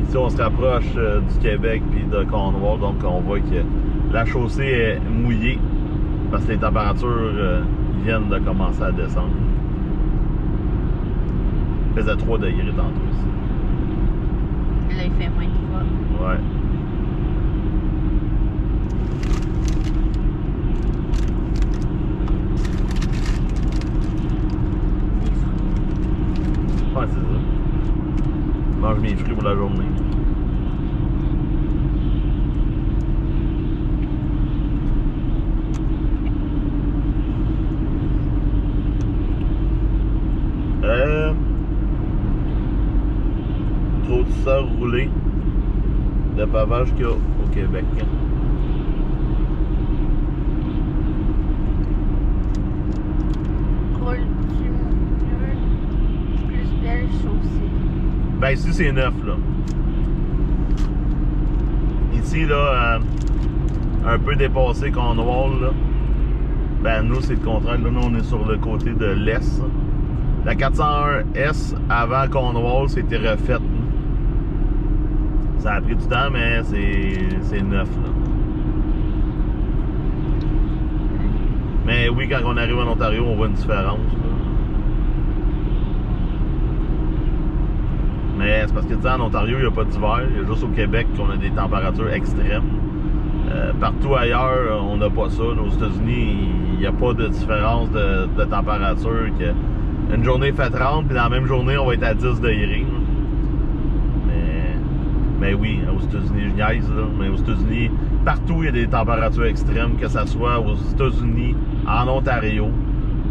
Ici, on se rapproche du Québec puis de Cornwall, donc on voit que la chaussée est mouillée parce que les températures viennent de commencer à descendre. Il faisait 3 degrés tantôt ici. Là, il fait moins de 3. Ouais. Ouais, c'est ça. Je mange mes fruits pour la journée. Trop de ça roulé. Le pavage qu'il y a au Québec. Roule-tu mieux? Plus belle chaussée. Ben ici c'est neuf là. Ici là, un peu dépassé Cornwall là. Ben nous c'est le contraire. Là, nous on est sur le côté de l'Est. La 401S avant Cornwall c'était refaite. Ça a pris du temps mais c'est neuf là. Mais oui, quand on arrive en Ontario, on voit une différence là. Mais c'est parce que tu sais, en Ontario, il n'y a pas d'hiver. Il y a juste au Québec qu'on a des températures extrêmes. Partout ailleurs, on n'a pas ça. Aux États-Unis, il n'y a pas de différence de température. Une journée fait 30, puis dans la même journée, on va être à 10 degrés. Mais oui, aux États-Unis, je niaise, là. Mais aux États-Unis, partout, il y a des températures extrêmes, que ce soit aux États-Unis, en Ontario.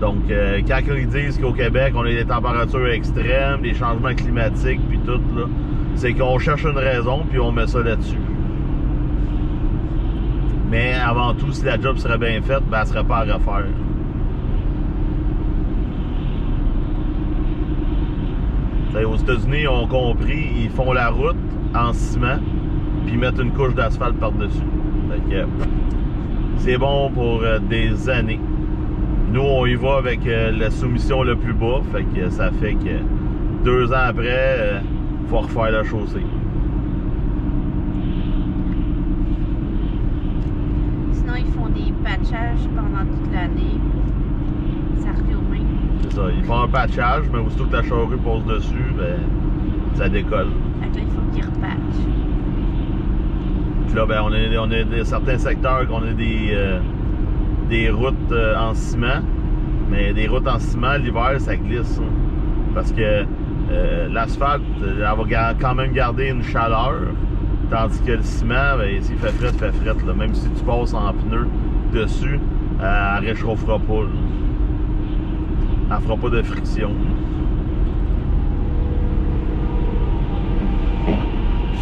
Donc, quand ils disent qu'au Québec, on a des températures extrêmes, des changements climatiques, puis tout, là, c'est qu'on cherche une raison, puis on met ça là-dessus. Mais avant tout, si la job serait bien faite, ben, elle serait pas à refaire. T'sais, aux États-Unis, ils ont compris, ils font la route en ciment, puis ils mettent une couche d'asphalte par-dessus. Fait que c'est bon pour des années. Nous, on y va avec la soumission le plus bas, fait que ça fait que 2 ans après, il faut refaire la chaussée. Sinon, ils font des patchages pendant toute l'année. Ça revient au même. C'est ça, ils font un patchage, mais aussitôt que la charrue passe dessus, ben, ça décolle. Fait que là, il faut qu'ils repatchent. Puis là, ben, on a certains secteurs qu'on a des routes en ciment, mais des routes en ciment, l'hiver, ça glisse. Hein, parce que l'asphalte, elle va quand même garder une chaleur, tandis que le ciment, ben, s'il fait fret, là. Même si tu passes en pneu dessus, elle ne réchauffera pas. Là. Elle fera pas de friction.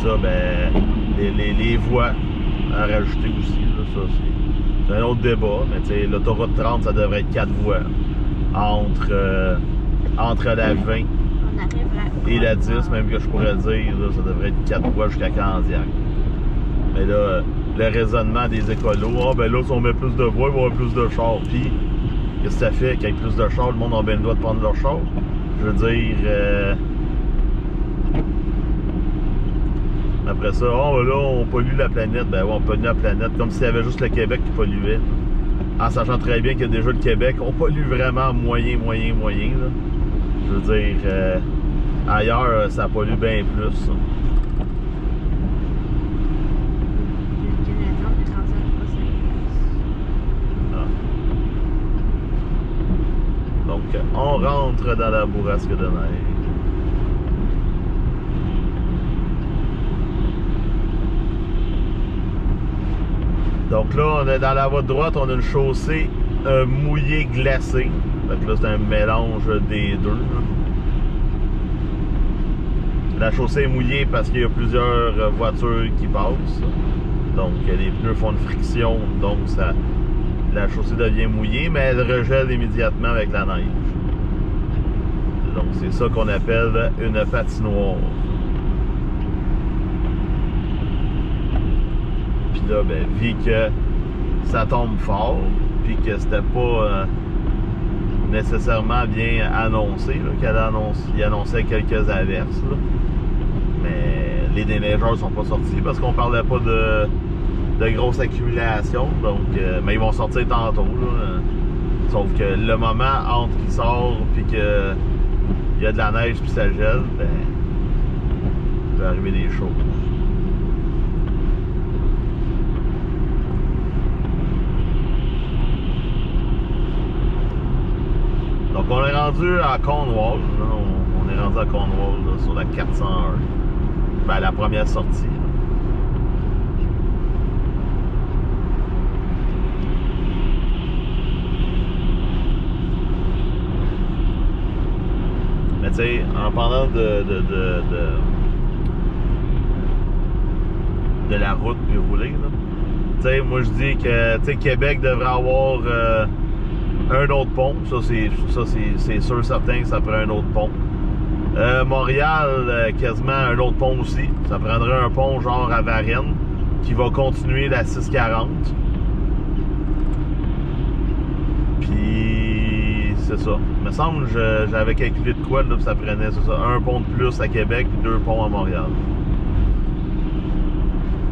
ça, ben, les voies à rajouter aussi. Là, ça, c'est un autre débat, mais tu sais, l'autoroute 30, ça devrait être 4 voies entre la 20 et la 10, même que je pourrais dire, là, ça devrait être 4 voies jusqu'à Candiac. Mais là, le raisonnement des écolos, ben là, si on met plus de voies, il va y avoir plus de chars. Puis, qu'est-ce que ça fait qu'il y ait plus de chars? Le monde a bien le droit de prendre leur char. Je veux dire, après ça, là, on pollue la planète. Ben ouais, on pollue la planète comme s'il y avait juste le Québec qui polluait. En sachant très bien que déjà le Québec, on pollue vraiment moyen. Là. Je veux dire, ailleurs, ça pollue bien plus. Donc, on rentre dans la bourrasque de neige. Donc là, on est dans la voie de droite, on a une chaussée mouillée glacée. Fait que là, c'est un mélange des deux. La chaussée est mouillée parce qu'il y a plusieurs voitures qui passent. Donc, les pneus font une friction, donc la chaussée devient mouillée, mais elle regèle immédiatement avec la neige. Donc, c'est ça qu'on appelle une patinoire. Puis là, ben, vu que ça tombe fort, puis que c'était pas nécessairement bien annoncé, qu'il annonçait quelques averses, là. Mais les déneigeurs sont pas sortis parce qu'on parlait pas de grosse accumulation, donc, mais ils vont sortir tantôt, là. Sauf que le moment entre qu'il sort puis que il y a de la neige puis ça gèle, ben, il va arriver des choses. Donc on est rendu à Cornwall, là. On est rendu à Cornwall là, sur la 401. Ben, la première sortie. Là. Mais tu sais, en parlant de la route puis rouler, là, tu sais, moi je dis que Québec devrait avoir un autre pont. Ça c'est sûr certain que ça prend un autre pont. Montréal, quasiment un autre pont aussi. Ça prendrait un pont genre à Varennes qui va continuer la 640. Puis c'est ça. Il me semble que j'avais calculé de quoi là, ça prenait c'est ça, un pont de plus à Québec puis 2 ponts à Montréal.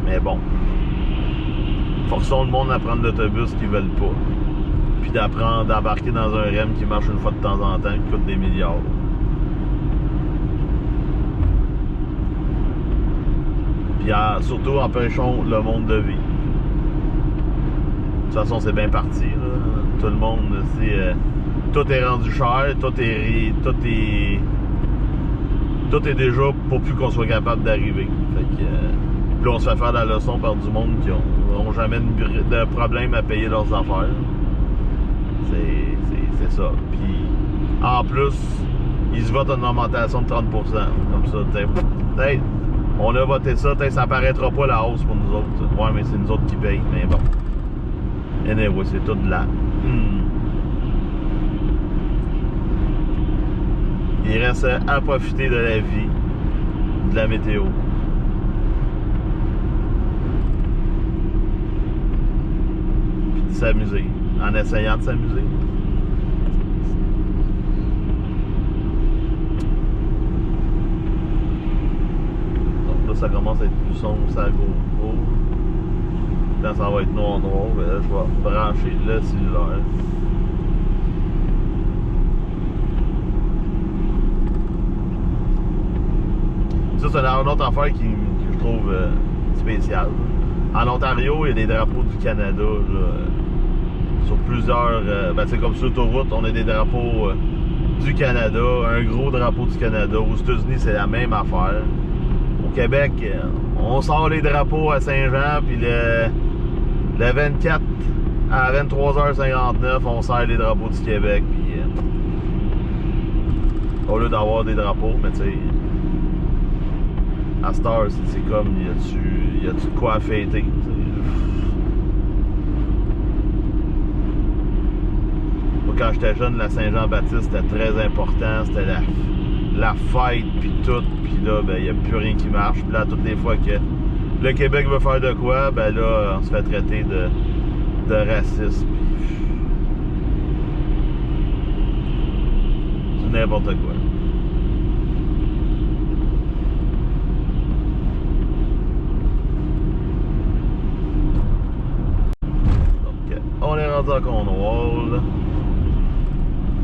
Mais bon. Forçons le monde à prendre l'autobus qu'ils veulent pas. Puis d'embarquer dans un REM qui marche une fois de temps en temps, qui coûte des milliards. Puis surtout empêchons le monde de vivre. De toute façon, c'est bien parti. Là. Tout le monde, tout est rendu cher, tout est déjà pour plus qu'on soit capable d'arriver. Fait que puis on se fait faire la leçon par du monde qui n'ont jamais de problème à payer leurs affaires. C'est ça. Puis en plus, ils se votent une augmentation de 30%. Comme ça, peut-être, on a voté ça, peut-être ça apparaîtra pas la hausse pour nous autres. Ouais, mais c'est nous autres qui payent, mais bon. Anyway, c'est tout de là. Il reste à profiter de la vie, de la météo. Puis de s'amuser, en essayant de s'amuser. Donc là, ça commence à être plus sombre, ça go. Quand ça va être noir, ben là, je vais brancher le cellulaire. Ça, c'est une autre affaire que je trouve spéciale. En Ontario, il y a des drapeaux du Canada. Là, sur plusieurs... ben, c'est comme sur l'autoroute, on a des drapeaux du Canada, un gros drapeau du Canada. Aux États-Unis, c'est la même affaire. Au Québec, on sort les drapeaux à Saint-Jean, puis le 24 à 23h59, on sert les drapeaux du Québec. Puis, au lieu d'avoir des drapeaux, mais tu sais... À cette heure, c'est comme, y a-tu de quoi à fêter? Moi, quand j'étais jeune, la Saint-Jean-Baptiste, c'était très important. C'était la fête, puis tout. Puis là, ben, il n'y a plus rien qui marche. Puis là, toutes les fois que le Québec veut faire de quoi, ben là, on se fait traiter de raciste. C'est n'importe quoi. Donc, on est rendu à Cornwall.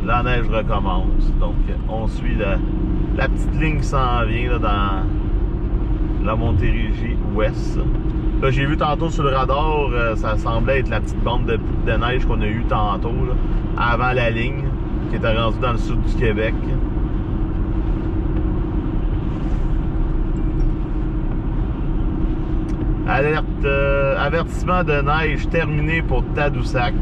La neige recommence. Donc, on suit la petite ligne qui s'en vient là, dans la Montérégie ouest. Là, j'ai vu tantôt sur le radar, ça semblait être la petite bande de neige qu'on a eue tantôt, là, avant la ligne, qui était rendue dans le sud du Québec. Alerte, avertissement de neige terminé pour Tadoussac.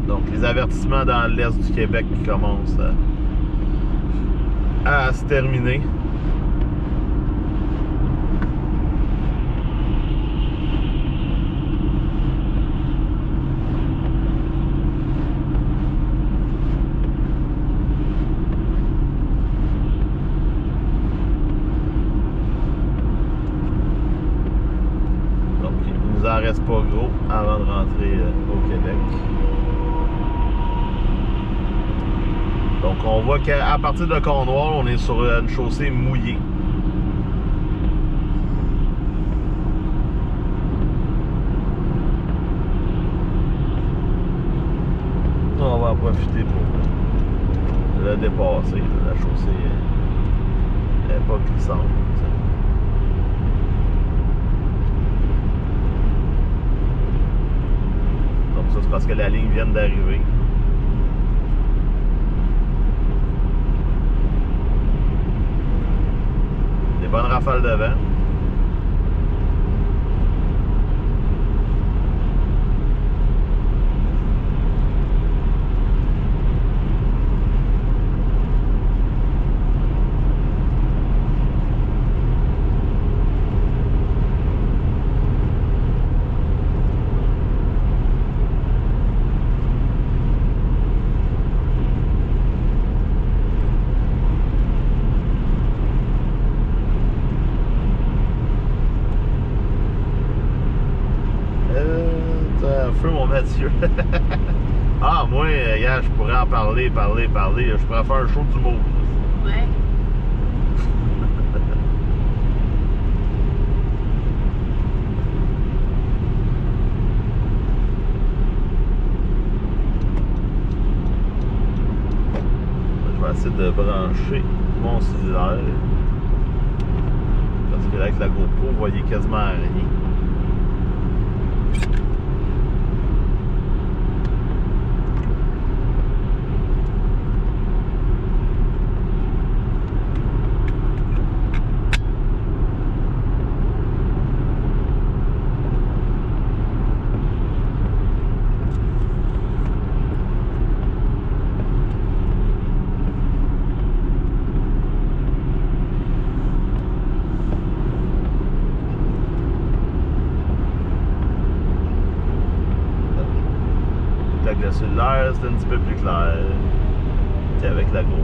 Donc, les avertissements dans l'est du Québec qui commencent à se terminer. Donc, il nous en reste pas gros avant de rentrer au Québec. Donc, on voit qu'à partir de Cornwall, on est sur une chaussée mouillée. On va en profiter pour le dépasser. La chaussée n'est pas glissante. Donc, ça, c'est parce que la ligne vient d'arriver. Des bonnes rafales de vent. Mon Mathieu. Ah, moi, hier, je pourrais en parler. Je pourrais faire un show d'humour. Ouais. Je vais essayer de brancher mon cellulaire. Parce que là, avec la GoPro, vous voyez quasiment rien. Avec le cellulaire, c'est un petit peu plus clair qu'avec la GoPro.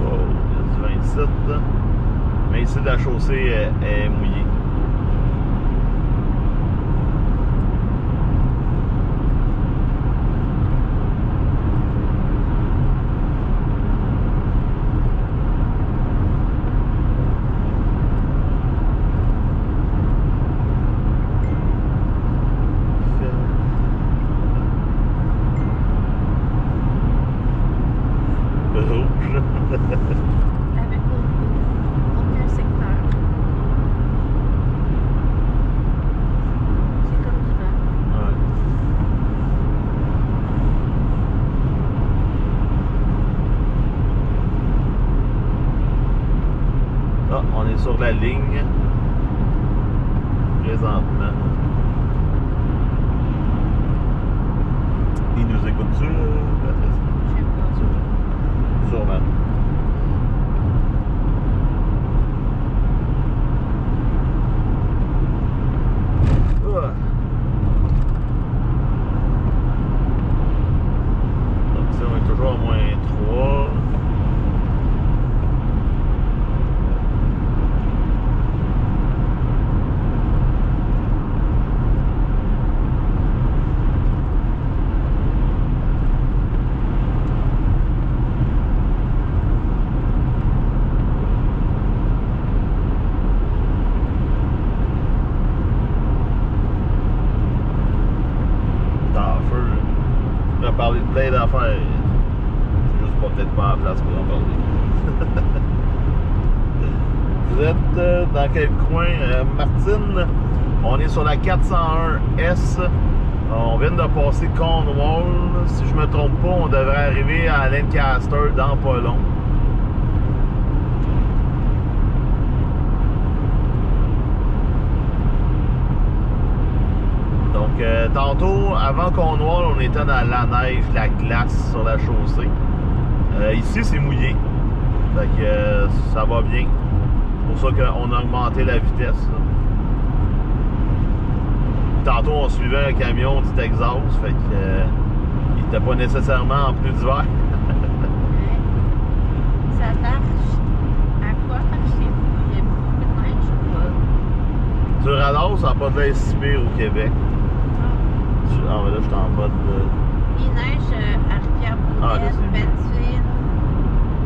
Wow, il y a du 27. Mais ici, la chaussée est mouillée. Avec aucun secteur. sur la ligne présentement. Il nous écoute-tu, Patrice? Je sais pas. Sûrement. Donc ça, on est toujours à moins 3. Parler de plein d'affaires. C'est juste peut-être pas la place pour en parler. Vous êtes dans quel coin? Martine, on est sur la 401S. On vient de passer Cornwall. Si je me trompe pas, on devrait arriver à Lancaster dans pas long. Donc, tantôt, avant Cornwall, on était dans la neige, la glace sur la chaussée. Ici, c'est mouillé. Fait que ça va bien. C'est pour ça qu'on a augmenté la vitesse. Tantôt, on suivait un camion du Texas. Fait que il n'était pas nécessairement en pneus d'hiver. Ça marche à quoi par chez vous? Il y a beaucoup de neige ou pas? Sur radar, ça n'a pas de l'air si pire au Québec. Ah, mais là, je suis en mode. Il neige à Rivière-Bouquette, Pennsville,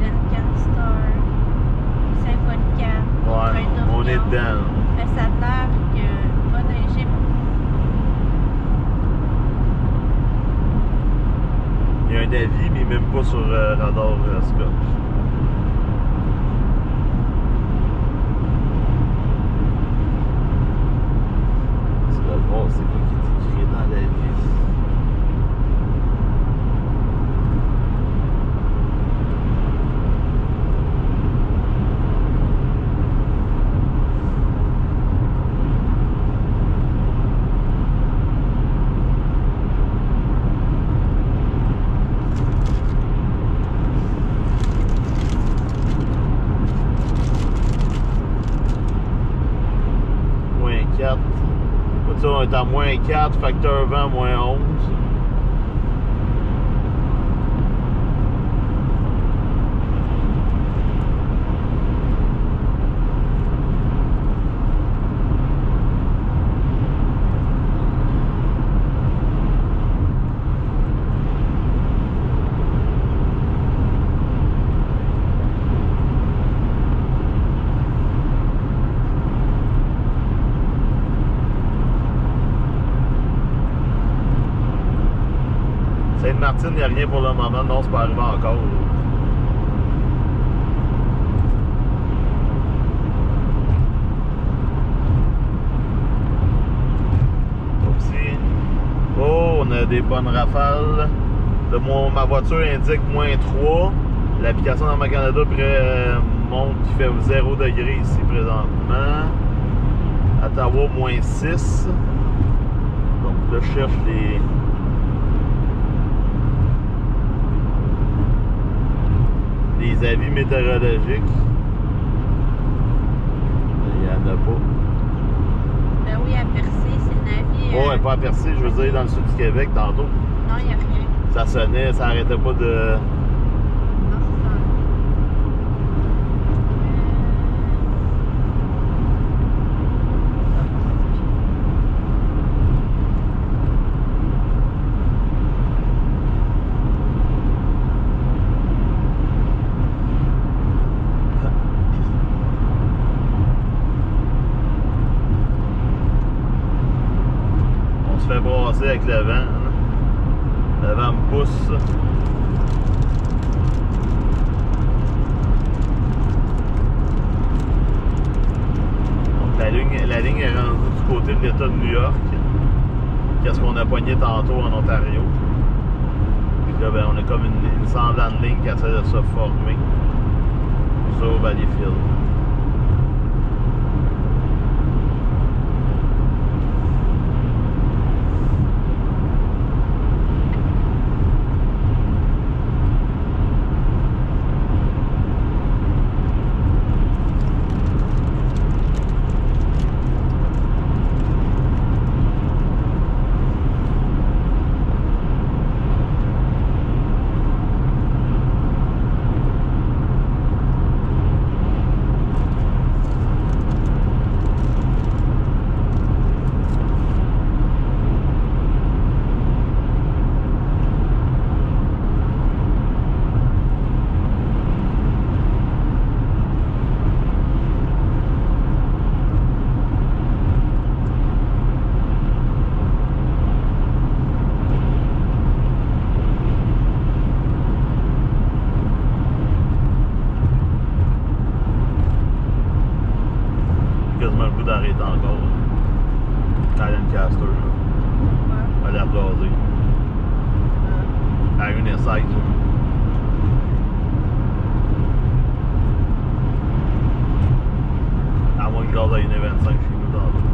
Lancaster, Saint-Paul-Cap. Ouais, on est dedans. Mais ça a l'air que pas neiger. Il y a un avis, mais même pas sur radar Scotch. Tu vas voir, c'est quoi qui est écrit dans la vie. On est à moins 4, facteur vent, moins 11. Sainte-Martine, il n'y a rien pour le moment. Non, c'est pas arrivé encore. Oupsie. Oh, on a des bonnes rafales. Ma voiture indique moins 3. L'application dans ma Canada montre qu'il fait 0 degré ici présentement. Ottawa, moins 6. Donc là, je cherche les avis météorologiques. Il n'y en a pas. Ben oui, à Percé, c'est le navire. Oh, pas à Percé, je veux dire dans le sud du Québec tantôt. Non, il n'y a rien. Ça sonnait, ça arrêtait pas de. Non, c'est ça. On se fait brasser avec le vent. Le vent me pousse. Donc la ligne est rendue du côté de l'État de New York. Qu'est-ce qu'on a pogné tantôt en Ontario. Puis là, ben, on a comme une semblante de ligne qui essaie de se former sur Valleyfield. Roadcaster. Là. À la blaser. À 1,16. À moins que gaz à 1,25 chez nous dans l'eau.